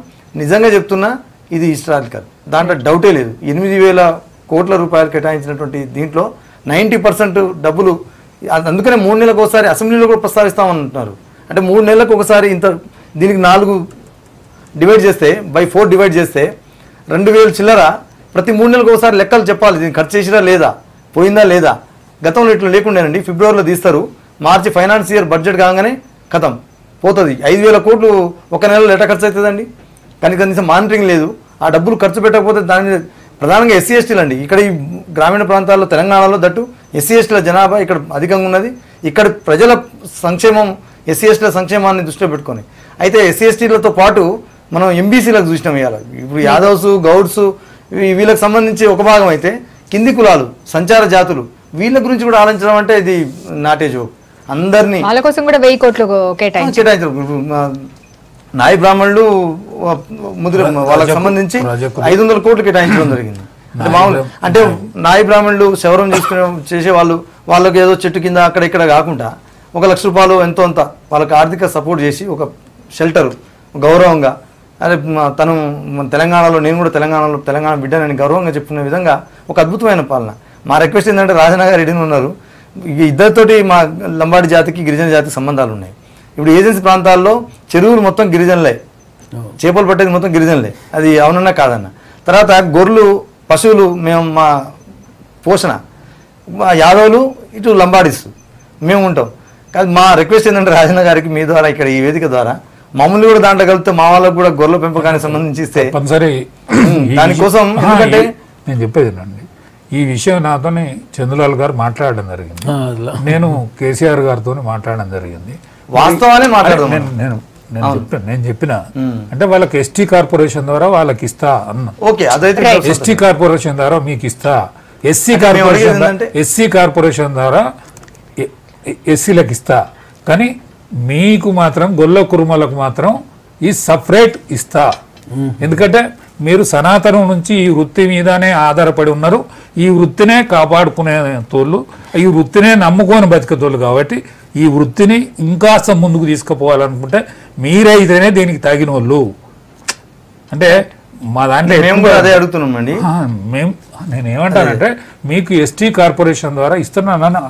నిజంగా చెప్తున్నా ఇది హిస్టారికల్, దాంట్లో డౌటే లేదు. 8,000 కోట్ల రూపాయలు కేటాయించినటువంటి దీంట్లో 90% డబ్బులు, అందుకనే 3 నెలలకు ఒకసారి అసెంబ్లీలో కూడా ప్రస్తావిస్తామంటున్నారు. అంటే 3 నెలలకు ఒకసారి ఇంత, దీనికి 4 డివైడ్ చేస్తే బై 4 డివైడ్ చేస్తే 2,000 చిల్లర ప్రతి 3 నెలలకు ఒకసారి లెక్కలు చెప్పాలి. దీన్ని ఖర్చు చేసినా లేదా, పోయిందా లేదా. గతంలో ఇట్లా లేకుండేనండి. ఫిబ్రవరిలో తీస్తారు, మార్చి ఫైనాన్స్ ఇయర్ బడ్జెట్ కాగానే ఖతం పోతుంది. 5,000 కోట్లు ఒక నెలలో ఎట్లా ఖర్చు అవుతుందండి? కానీ కనీసం మానిటరింగ్ లేదు. ఆ డబ్బులు ఖర్చు పెట్టకపోతే దాని మీద ప్రధానంగా ఎస్సీ ఎస్టీలు అండి. ఇక్కడ ఈ గ్రామీణ ప్రాంతాల్లో తెలంగాణలో దట్టు ఎస్సీ ఎస్టీల జనాభా ఇక్కడ అధికంగా ఉన్నది. ఇక్కడ ప్రజల సంక్షేమం, ఎస్సీ ఎస్టీల సంక్షేమాన్ని దృష్టిలో పెట్టుకొని, అయితే ఎస్సీ ఎస్టీలతో పాటు మనం ఎంబీసీలకు చూసినాం. ఇవాళ ఇప్పుడు యాదవ్స్, గౌడ్స్ వీళ్ళకి సంబంధించి ఒక భాగం అయితే, కింది కులాలు, సంచార జాతులు, వీళ్ళ గురించి కూడా ఆలోచించడం అంటే ఇది నాటే జోక్. అందరినీ వాళ్ళ కోసం కూడా 1000 కోట్లు కేటాయించారు. నాయ బ్రాహ్మణులు ముద్ర వాళ్ళకి సంబంధించి 500 కోట్లు కేటాయించడం జరిగింది. అంటే మామూలు అంటే నాయ బ్రాహ్మణులు శవరం చేసే వాళ్ళు, వాళ్ళకి ఏదో చెట్టు కింద అక్కడ ఇక్కడ కాకుండా 1 లక్ష రూపాయలు ఎంతో అంత వాళ్ళకి ఆర్థిక సపోర్ట్ చేసి ఒక షెల్టర్ గౌరవంగా, అదే తను తెలంగాణలో, నేను కూడా తెలంగాణ బిడ్డనని గౌరవంగా చెప్పుకునే విధంగా ఒక అద్భుతమైన పాలన. మా రిక్వెస్ట్ ఏంటంటే రాజనగర్ రెడ్డిని ఉన్నారు, ఇద్దరితోటి మా లంబాడి జాతికి గిరిజన జాతికి సంబంధాలు ఉన్నాయి. ఇప్పుడు ఏజెన్సీ ప్రాంతాల్లో చెరువులు మొత్తం గిరిజనులే, చేపలు పట్టేది మొత్తం గిరిజనులే, అది అవునన్నా కాదన్న. తర్వాత గొర్రెలు, పశువులు మేము మా పోషణ, మా యాదవులు ఇటు లంబాడిస్ మేము ఉంటాం. కానీ మా రిక్వెస్ట్ ఏంటంటే రాజన్న గారికి మీ ద్వారా ఇక్కడ ఈ వేదిక ద్వారా మమ్మల్ని కూడా దాంట్లో కలిపితే మా వాళ్ళకు కూడా గొర్రెల పెంపకానికి సంబంధించి ఇస్తే దానికోసం. ఎందుకంటే నేను చెప్పేది అండి, ఈ విషయం నాతోనే చంద్రలాల్ గారు మాట్లాడడం జరిగింది, నేను కేసీఆర్ గారితో మాట్లాడడం జరిగింది. వాస్తవాలే మాట్లాడదాం. నేను చెప్పిన అంటే వాళ్ళకి ఎస్టీ కార్పొరేషన్ ద్వారా వాళ్ళకి ఇస్తా అన్న. ఓకే, అదైతే ఎస్టీ కార్పొరేషన్ ద్వారా మీకు ఇస్తా, ఎస్సీ కార్పొరేషన్ ద్వారా ఎస్సీలకు ఇస్తా, కానీ మీకు మాత్రం గొల్ల కురుమలకు మాత్రం ఈ సపరేట్ ఇస్తా. ఎందుకంటే మీరు సనాతనం నుంచి ఈ వృత్తి మీదనే ఆధారపడి ఉన్నారు, ఈ వృత్తినే కాపాడుకునే తోళ్ళు, ఈ వృత్తినే నమ్ముకొని బతికేతోళ్ళు. కాబట్టి ఈ వృత్తిని ఇంకాస్త ముందుకు తీసుకుపోవాలనుకుంటే మీరైతేనే దీనికి తగిన వాళ్ళు. అంటే మా దాంట్లో మేము కూడా అదే అడుగుతున్నామండి. నేనేమంటానంటే మీకు ఎస్టీ కార్పొరేషన్ ద్వారా ఇస్తున్నాను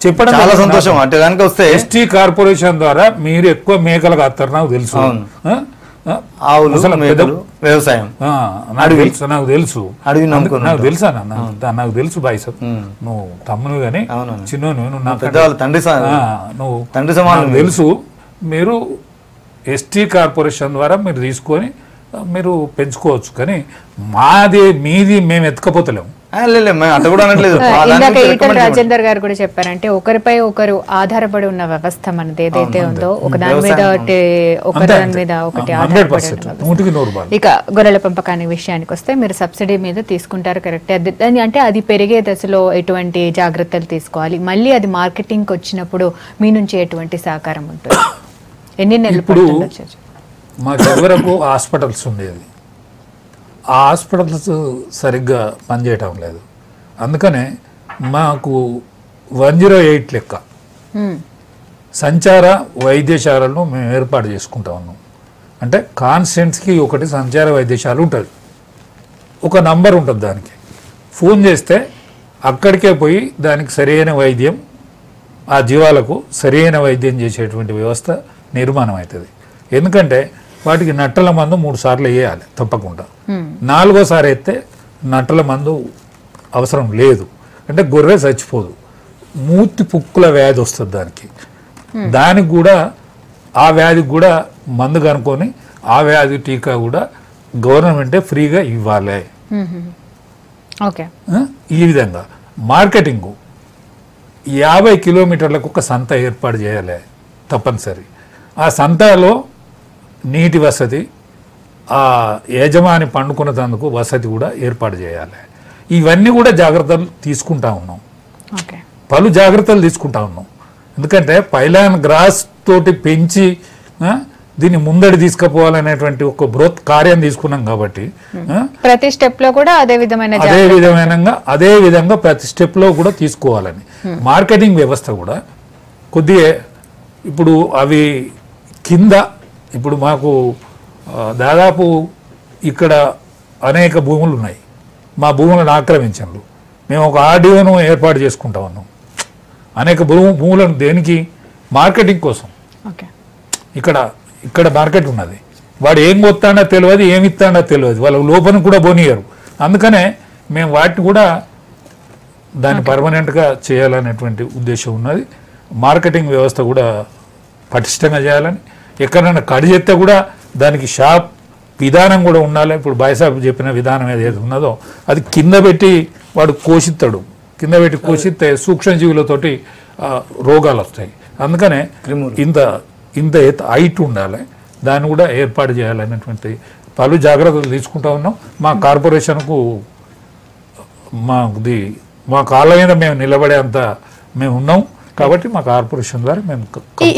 చెప్పడం చాలా సంతోషం. అంటే కనుక వస్తే ఎస్టీ కార్పొరేషన్ ద్వారా మీరు ఎక్కువ మేకలు కాస్తారు, నాకు తెలుసు. ఆవులు, మేకలు, వ్యవసాయం నాకు తెలుసు నాకు తెలుసా నాకు తెలుసు బాయ్ సార్, నువ్వు తమ్మును కానీ చిన్న నువ్వు తండ్రి సమానం తెలుసు. మీరు ఎస్టీ కార్పొరేషన్ ద్వారా మీరు తీసుకొని మీరు పెంచుకోవచ్చు, కానీ మీది మేము ఎత్తుకపోతలేము. రాజేందర్ గారు కూడా చెప్పారంటే ఒకరిపై ఒకరు ఆధారపడి ఉన్న వ్యవస్థ మనది ఏదైతే ఉందో, ఒక దాని మీద ఒకటి ఆధారపడి ఉన్న. ఇక గొర్రెల పెంపకానికి విషయానికి వస్తే మీరు సబ్సిడీ మీద తీసుకుంటారు, కరెక్ట్. అంటే అది పెరిగే దశలో ఎటువంటి జాగ్రత్తలు తీసుకోవాలి, మళ్ళీ అది మార్కెటింగ్ వచ్చినప్పుడు మీ నుంచి ఎటువంటి సహకారం ఉంటుంది, ఎన్ని నెలలు పడుతుందో? మాకు ఎవరకు హాస్పిటల్స్ ఉండేది, ఆ హాస్పిటల్స్ సరిగ్గా పనిచేయటం లేదు. అందుకనే మాకు 108 లెక్క సంచార వైద్యశాలను మేము ఏర్పాటు చేసుకుంటా ఉన్నాం. అంటే కాన్స్టెంట్స్కి ఒకటి సంచార వైద్యశాల ఉంటుంది, ఒక నంబర్ ఉంటుంది, దానికి ఫోన్ చేస్తే అక్కడికే పోయి దానికి సరైన వైద్యం, ఆ జీవాలకు సరైన వైద్యం చేసేటువంటి వ్యవస్థ నిర్మాణం అవుతుంది. ఎందుకంటే వాటికి నట్టల మందు 3 సార్లు వేయాలి తప్పకుండా, 4వ సారి అయితే నట్టల మందు అవసరం లేదు. అంటే గొర్రె చచ్చిపోదు, మూతి పుక్కుల వ్యాధి వస్తుంది దానికి కూడా, ఆ వ్యాధికి కూడా మందు కనుక్కొని ఆ వ్యాధి టీకా కూడా గవర్నమెంటే ఫ్రీగా ఇవ్వాలి. ఈ విధంగా మార్కెటింగ్ 50 కిలోమీటర్లకు ఒక సంత ఏర్పాటు చేయాలి తప్పనిసరి. ఆ సంతలో నీటి వసతి, ఆ యజమాని పండుకునేందుకు వసతి కూడా ఏర్పాటు చేయాలి. ఇవన్నీ కూడా జాగ్రత్తలు తీసుకుంటా ఉన్నాం, పలు జాగ్రత్తలు తీసుకుంటా ఉన్నాం. ఎందుకంటే పైలాన్ గ్రాస్ తోటి పెంచి దీన్ని ముందడి తీసుకుపోవాలనేటువంటి ఒక బృహత్ కార్యం తీసుకున్నాం కాబట్టి ప్రతి స్టెప్ లో కూడా అదే విధంగా ప్రతి స్టెప్ లో కూడా తీసుకోవాలని మార్కెటింగ్ వ్యవస్థ కూడా కొద్దిగా ఇప్పుడు అవి కింద ఇప్పుడు మాకు దాదాపు ఇక్కడ అనేక భూములు ఉన్నాయి. మా భూములను ఆక్రమించండు. మేము ఒక ఆర్డీఓను ఏర్పాటు చేసుకుంటా ఉన్నాం. అనేక భూములను దేనికి? మార్కెటింగ్ కోసం. ఇక్కడ మార్కెట్ ఉన్నది. వాడు ఏం కొత్తాడో తెలియదు, ఏమి ఇస్తాడో తెలియదు, వాళ్ళ లోపల కూడా పోనీయరు. అందుకనే మేము వాటిని కూడా దాన్ని పర్మనెంట్గా చేయాలనేటువంటి ఉద్దేశం ఉన్నది. మార్కెటింగ్ వ్యవస్థ కూడా పటిష్టంగా చేయాలని, ఎక్కడైనా కడి చేస్తే కూడా దానికి షాప్ విధానం కూడా ఉండాలి. ఇప్పుడు బాయ్సాబ్ చెప్పిన విధానం ఏదైతే ఉన్నదో అది కింద పెట్టి వాడు కోసిస్తాడు. కింద పెట్టి కోసిస్తే సూక్ష్మజీవులతోటి రోగాలు వస్తాయి. అందుకనే ఇంత హైట్ ఉండాలి. దాన్ని కూడా ఏర్పాటు చేయాలనేటువంటి పలు జాగ్రత్తలు తీసుకుంటా ఉన్నాం. మా కార్పొరేషన్కు మా కాళ్ళ మీద మేము నిలబడే అంత మేము ఉన్నాం కాబట్టి మా కార్పొరేషన్ ద్వారా మేము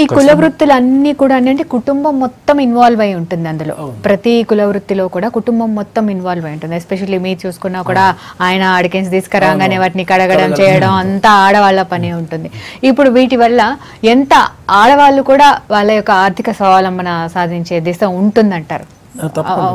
ఈ కుల వృత్తులు అన్ని కూడా అంటే కుటుంబం మొత్తం ఇన్వాల్వ్ అయి ఉంటుంది. అందులో ప్రతి కుల వృత్తిలో కూడా కుటుంబం మొత్తం ఇన్వాల్వ్ అయి ఉంటుంది. ఎస్పెషల్లీ మీరు చూసుకున్నా కూడా ఆయన అడికెన్స్ తీసుకురాగానే వాటిని కడగడం చేయడం అంతా ఆడవాళ్ళ పని ఉంటుంది. ఇప్పుడు వీటి వల్ల ఎంత ఆడవాళ్ళు కూడా వాళ్ళ యొక్క ఆర్థిక స్వావలంబన సాధించే దిశ ఉంటుందంటారు?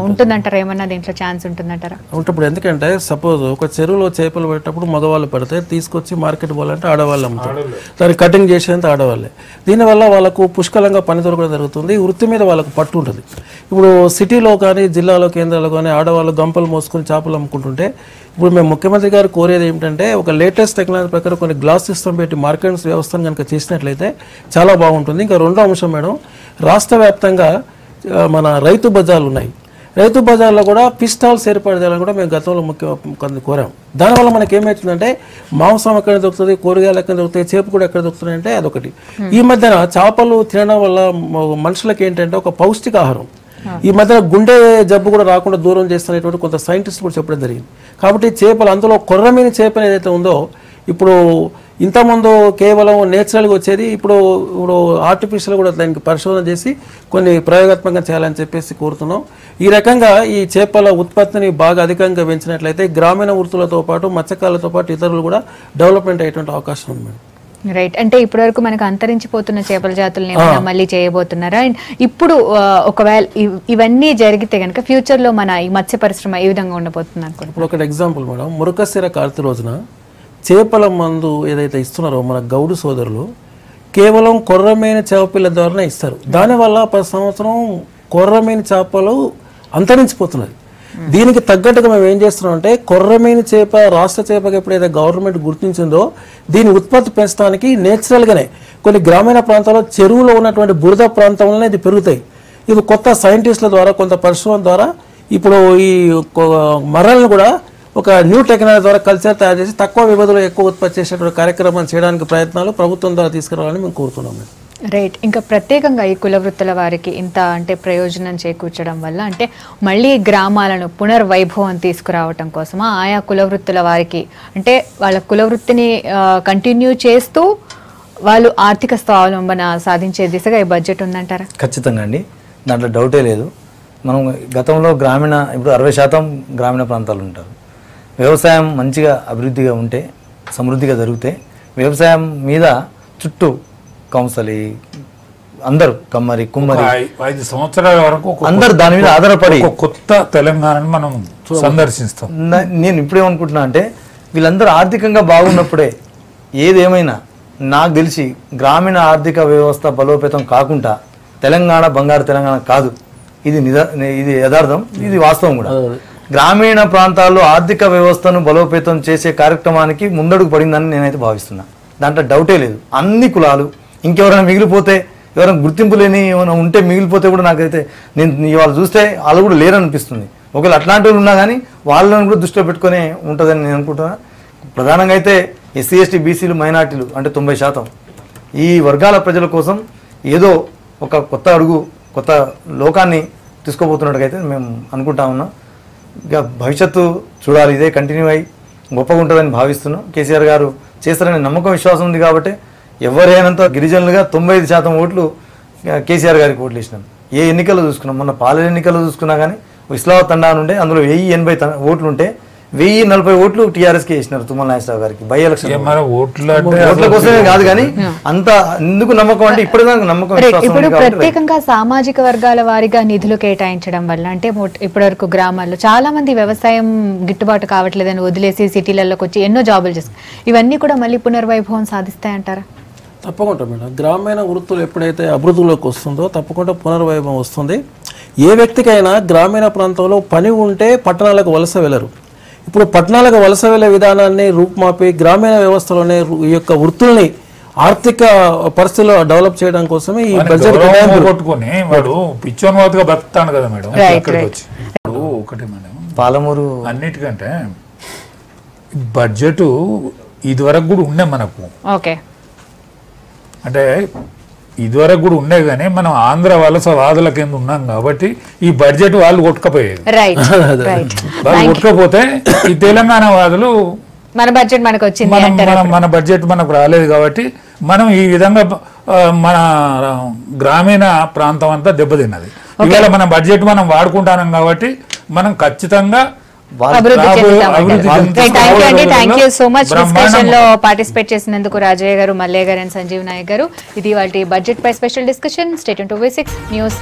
ఉంటుందంటారా? ఏమన్నా దీంట్లో ఛాన్స్ ఉంటుందంటారా? ఇప్పుడు ఎందుకంటే సపోజ్ ఒక చెరువులో చేపలు పెట్టేటప్పుడు మగవాళ్ళు పడితే తీసుకొచ్చి మార్కెట్ పోవాలంటే ఆడవాళ్ళు అమ్ముతారు. దాన్ని కటింగ్ చేసేంత ఆడవాళ్ళే. దీనివల్ల వాళ్ళకు పుష్కలంగా పని దొరకడం జరుగుతుంది. వృత్తి మీద వాళ్ళకు పట్టు ఉంటుంది. ఇప్పుడు సిటీలో కానీ జిల్లాలో కేంద్రాల్లో కానీ ఆడవాళ్ళు గంపలు మోసుకొని చేపలు అమ్ముకుంటుంటే ఇప్పుడు మేము ముఖ్యమంత్రి గారు కోరేది ఏమిటంటే ఒక లేటెస్ట్ టెక్నాలజీ ప్రకారం కొన్ని గ్లాస్ సిస్టమ్ పెట్టి మార్కెట్ వ్యవస్థను కనుక చేసినట్లయితే చాలా బాగుంటుంది. ఇంకా రెండో అంశం మేడం, రాష్ట్ర వ్యాప్తంగా మన రైతు బజార్లు ఉన్నాయి. రైతు బజార్లో కూడా ఫిష్ స్టాల్స్ ఏర్పాటు చేయాలని కూడా మేము గతంలో కొంత కోరాం. దానివల్ల మనకి ఏమవుతుందంటే మాంసం ఎక్కడ దొరుకుతుంది, కూరగాయలు ఎక్కడ దొరుకుతాయి, చేప కూడా ఎక్కడ దొరుకుతుంది అంటే అదొకటి. ఈ మధ్యన చేపలు తినడం వల్ల మనుషులకి ఏంటంటే ఒక పౌష్టికాహారం. ఈ మధ్యన గుండె జబ్బు కూడా రాకుండా దూరం చేస్తున్నటువంటి కొంత సైంటిస్ట్ కూడా చెప్పడం జరిగింది. కాబట్టి చేపలు అందులో కొర్రమీని చేపలు ఏదైతే ఉందో ఇప్పుడు ఇంతకుముందు కేవలం నేచురల్గా వచ్చేది ఇప్పుడు ఆర్టిఫిషియల్ కూడా దానికి పరిశోధన చేసి కొన్ని ప్రయోగాత్మకంగా చేయాలని చెప్పేసి కోరుతున్నాం. ఈ రకంగా ఈ చేపల ఉత్పత్తిని బాగా అధికంగా పెంచినట్లయితే గ్రామీణ వృత్తులతో పాటు మత్స్యకారులతో పాటు ఇతరులు కూడా డెవలప్మెంట్ అయ్యేటువంటి అవకాశం ఉంది మేడం. రైట్. అంటే ఇప్పటి వరకు మనకు అంతరించిపోతున్న చేపల జాతులను ఏమైనా మళ్ళీ చేయబోతున్నారా? అండ్ ఇప్పుడు ఒకవేళ ఇవన్నీ జరిగితే కనుక ఫ్యూచర్ లో మన ఈ మత్స్య పరిశ్రమ ఏ విధంగా ఉండబోతుంది అనుకుంటున్నాను? ఇప్పుడు ఒక ఎగ్జాంపుల్ మేడం, మురకశిర కార్తీ రోజున చేపల మందు ఏదైతే ఇస్తున్నారో మన గౌడు సోదరులు కేవలం కొర్రమేని చేపల ద్వారానే ఇస్తారు. దానివల్ల ప్రతి సంవత్సరం కొర్రమేని చేపలు అంతరించిపోతున్నది. దీనికి తగ్గట్టుగా మేము ఏం చేస్తున్నాం అంటే కొర్రమేని చేప రాష్ట్ర చేపగా ఎప్పుడైతే గవర్నమెంట్ గుర్తించిందో దీని ఉత్పత్తి పెంచడానికి నేచురల్గానే కొన్ని గ్రామీణ ప్రాంతాల్లో చెరువులో ఉన్నటువంటి బురద ప్రాంతంలోనే ఇది పెరుగుతాయి. ఇది కొత్త సైంటిస్టుల ద్వారా కొంత పరిశ్రమ ద్వారా ఇప్పుడు ఈ మరలను కూడా ఒక న్యూ టెక్నాలజీ ద్వారా కల్చర్ తయారు చేసి తక్కువ వ్యవధిలో ఎక్కువ ఉత్పత్తి చేసేటువంటి కార్యక్రమం చేయడానికి ప్రయత్నాలు ప్రభుత్వం ద్వారా తీసుకురావాలని మేము కోరుతున్నాం. రైట్. ఇంకా ప్రత్యేకంగా ఈ కుల వృత్తుల వారికి ఇంత అంటే ప్రయోజనం చేకూర్చడం వల్ల అంటే మళ్ళీ గ్రామాలను పునర్వైభవం తీసుకురావటం కోసమా ఆయా కుల వృత్తుల వారికి అంటే వాళ్ళ కుల వృత్తిని కంటిన్యూ చేస్తూ వాళ్ళు ఆర్థిక స్వావలంబన సాధించే దిశగా ఈ బడ్జెట్ ఉందంటారా? ఖచ్చితంగా అండి, దాంట్లో డౌటే లేదు. మనం గతంలో ఇప్పుడు 60% గ్రామీణ ప్రాంతాలు ఉంటారు. వ్యవసాయం మంచిగా అభివృద్ధిగా ఉంటే సమృద్ధిగా జరిగితే వ్యవసాయం మీద చుట్టూ కౌన్సలి అందరూ కమ్మరి కుమ్మరి 5 సంవత్సరాల వరకు అందరు దాని మీద ఆధారపడి కొత్త తెలంగాణను మనం సందర్శిస్తాం. నేను ఇప్పుడేమనుకుంటున్నా అంటే వీళ్ళందరూ ఆర్థికంగా బాగున్నప్పుడే ఏదేమైనా నాకు తెలిసి గ్రామీణ ఆర్థిక వ్యవస్థ బలోపేతం కాకుండా తెలంగాణ బంగారు తెలంగాణ కాదు. ఇది యథార్థం, ఇది వాస్తవం కూడా. గ్రామీణ ప్రాంతాల్లో ఆర్థిక వ్యవస్థను బలోపేతం చేసే కార్యక్రమానికి ముందడుగు పడిందని నేనైతే భావిస్తున్నా. దాంట్లో డౌటే లేదు. అన్ని కులాలు ఇంకెవరైనా మిగిలిపోతే, ఎవరైనా గుర్తింపు లేని ఏమైనా ఉంటే మిగిలిపోతే కూడా నాకైతే నేను ఇవాళ చూస్తే వాళ్ళు కూడా లేరనిపిస్తుంది. ఒకవేళ అట్లాంటి వాళ్ళు ఉన్నా కానీ వాళ్ళని కూడా దృష్టిలో పెట్టుకునే ఉంటుందని నేను అనుకుంటున్నా. ప్రధానంగా అయితే ఎస్సీ ఎస్టీ బీసీలు మైనార్టీలు అంటే 90% ఈ వర్గాల ప్రజల కోసం ఏదో ఒక కొత్త అడుగు కొత్త లోకాన్ని తీసుకోబోతున్నట్టుగైతే మేము అనుకుంటా ఉన్నాం. ఇక భవిష్యత్తు చూడాలి, ఇదే కంటిన్యూ అయ్యి గొప్పగా ఉంటుందని భావిస్తున్నాం. కేసీఆర్ గారు చేస్తారనే నమ్మకం విశ్వాసం ఉంది కాబట్టి ఎవరైనంత గిరిజనులుగా 95% ఓట్లు కేసీఆర్ గారికి ఓట్లు వేసినాం. ఏ ఎన్నికలు చూసుకున్నాం, మొన్న పాలన ఎన్నికలు చూసుకున్నా కానీ ఇస్లామాబాద్ తండా నుండే అందులో 1080 ఓట్లు ఉంటే 1040 ఓట్లు టీఆర్ఎస్కి వేసినారు తుమ్మల నాగేశ్వరరావు గారికి బై ఎలక్షన్. ఓట్ల కోసమే కాదు కానీ అంత ఎందుకు నమ్మకం అంటే ఇప్పటిదాకా నమ్మకం. ఇప్పుడు ప్రత్యేకంగా సామాజిక వర్గాల వారిగా నిధులు కేటాయించడం వల్ల అంటే ఇప్పటివరకు గ్రామాల్లో చాలా మంది వ్యవసాయం గిట్టుబాటు కావట్లేదని వదిలేసి సిటీలలోకి వచ్చి ఎన్నో జాబులు చేస్తారు. ఇవన్నీ కూడా మళ్ళీ పునర్వైభవం సాధిస్తాయంటారా? తప్పకుండా మేడం. గ్రామీణ వృత్తులు ఎప్పుడైతే అభివృద్ధిలోకి వస్తుందో తప్పకుండా పునర్వైభవం వస్తుంది. ఏ వ్యక్తికైనా గ్రామీణ ప్రాంతంలో పని ఉంటే పట్టణాలకు వలస వెళ్ళరు. ఇప్పుడు పట్టణాలకు వలస వెళ్ళే విధానాన్ని రూపుమాపి గ్రామీణ వ్యవస్థలోనే ఈ యొక్క వృత్తుల్ని ఆర్థిక పరిస్థితుల్లో డెవలప్ చేయడం కోసమే ఈ బడ్జెట్ కొట్టుకొని వాడు పిచ్చోన్వాతగా బతుకుతాను కదా మేడం. ఒకటి మేడం, పాలమూరు అన్నిటికంటే బడ్జెట్ ఇదివరకు కూడా ఉండే మనకు. ఓకే, అంటే ఇదివరకు కూడా ఉండే కానీ మనం ఆంధ్ర వలస వాదుల కింద ఉన్నాం కాబట్టి ఈ బడ్జెట్ వాళ్ళు కొట్టుకపోయేది. వాళ్ళు కొట్టుకపోతే ఈ తెలంగాణ వాదులు మన బడ్జెట్ మనకు వచ్చింది, మన బడ్జెట్ మనకు రాలేదు కాబట్టి మనం ఈ విధంగా మన గ్రామీణ ప్రాంతం అంతా దెబ్బతిన్నది. ఇవాళ మన బడ్జెట్ మనం వాడుకుంటున్నాం కాబట్టి మనం ఖచ్చితంగా thank you so much discussion లో పార్టిసిపేట్ చేసినందుకు రాజయ్య గారు, మల్లయ్య గారు అండ్ సంజీవ్ నాయక్ గారు. ఇది వాటి బడ్జెట్ పై special discussion. Stay tune to V6 news.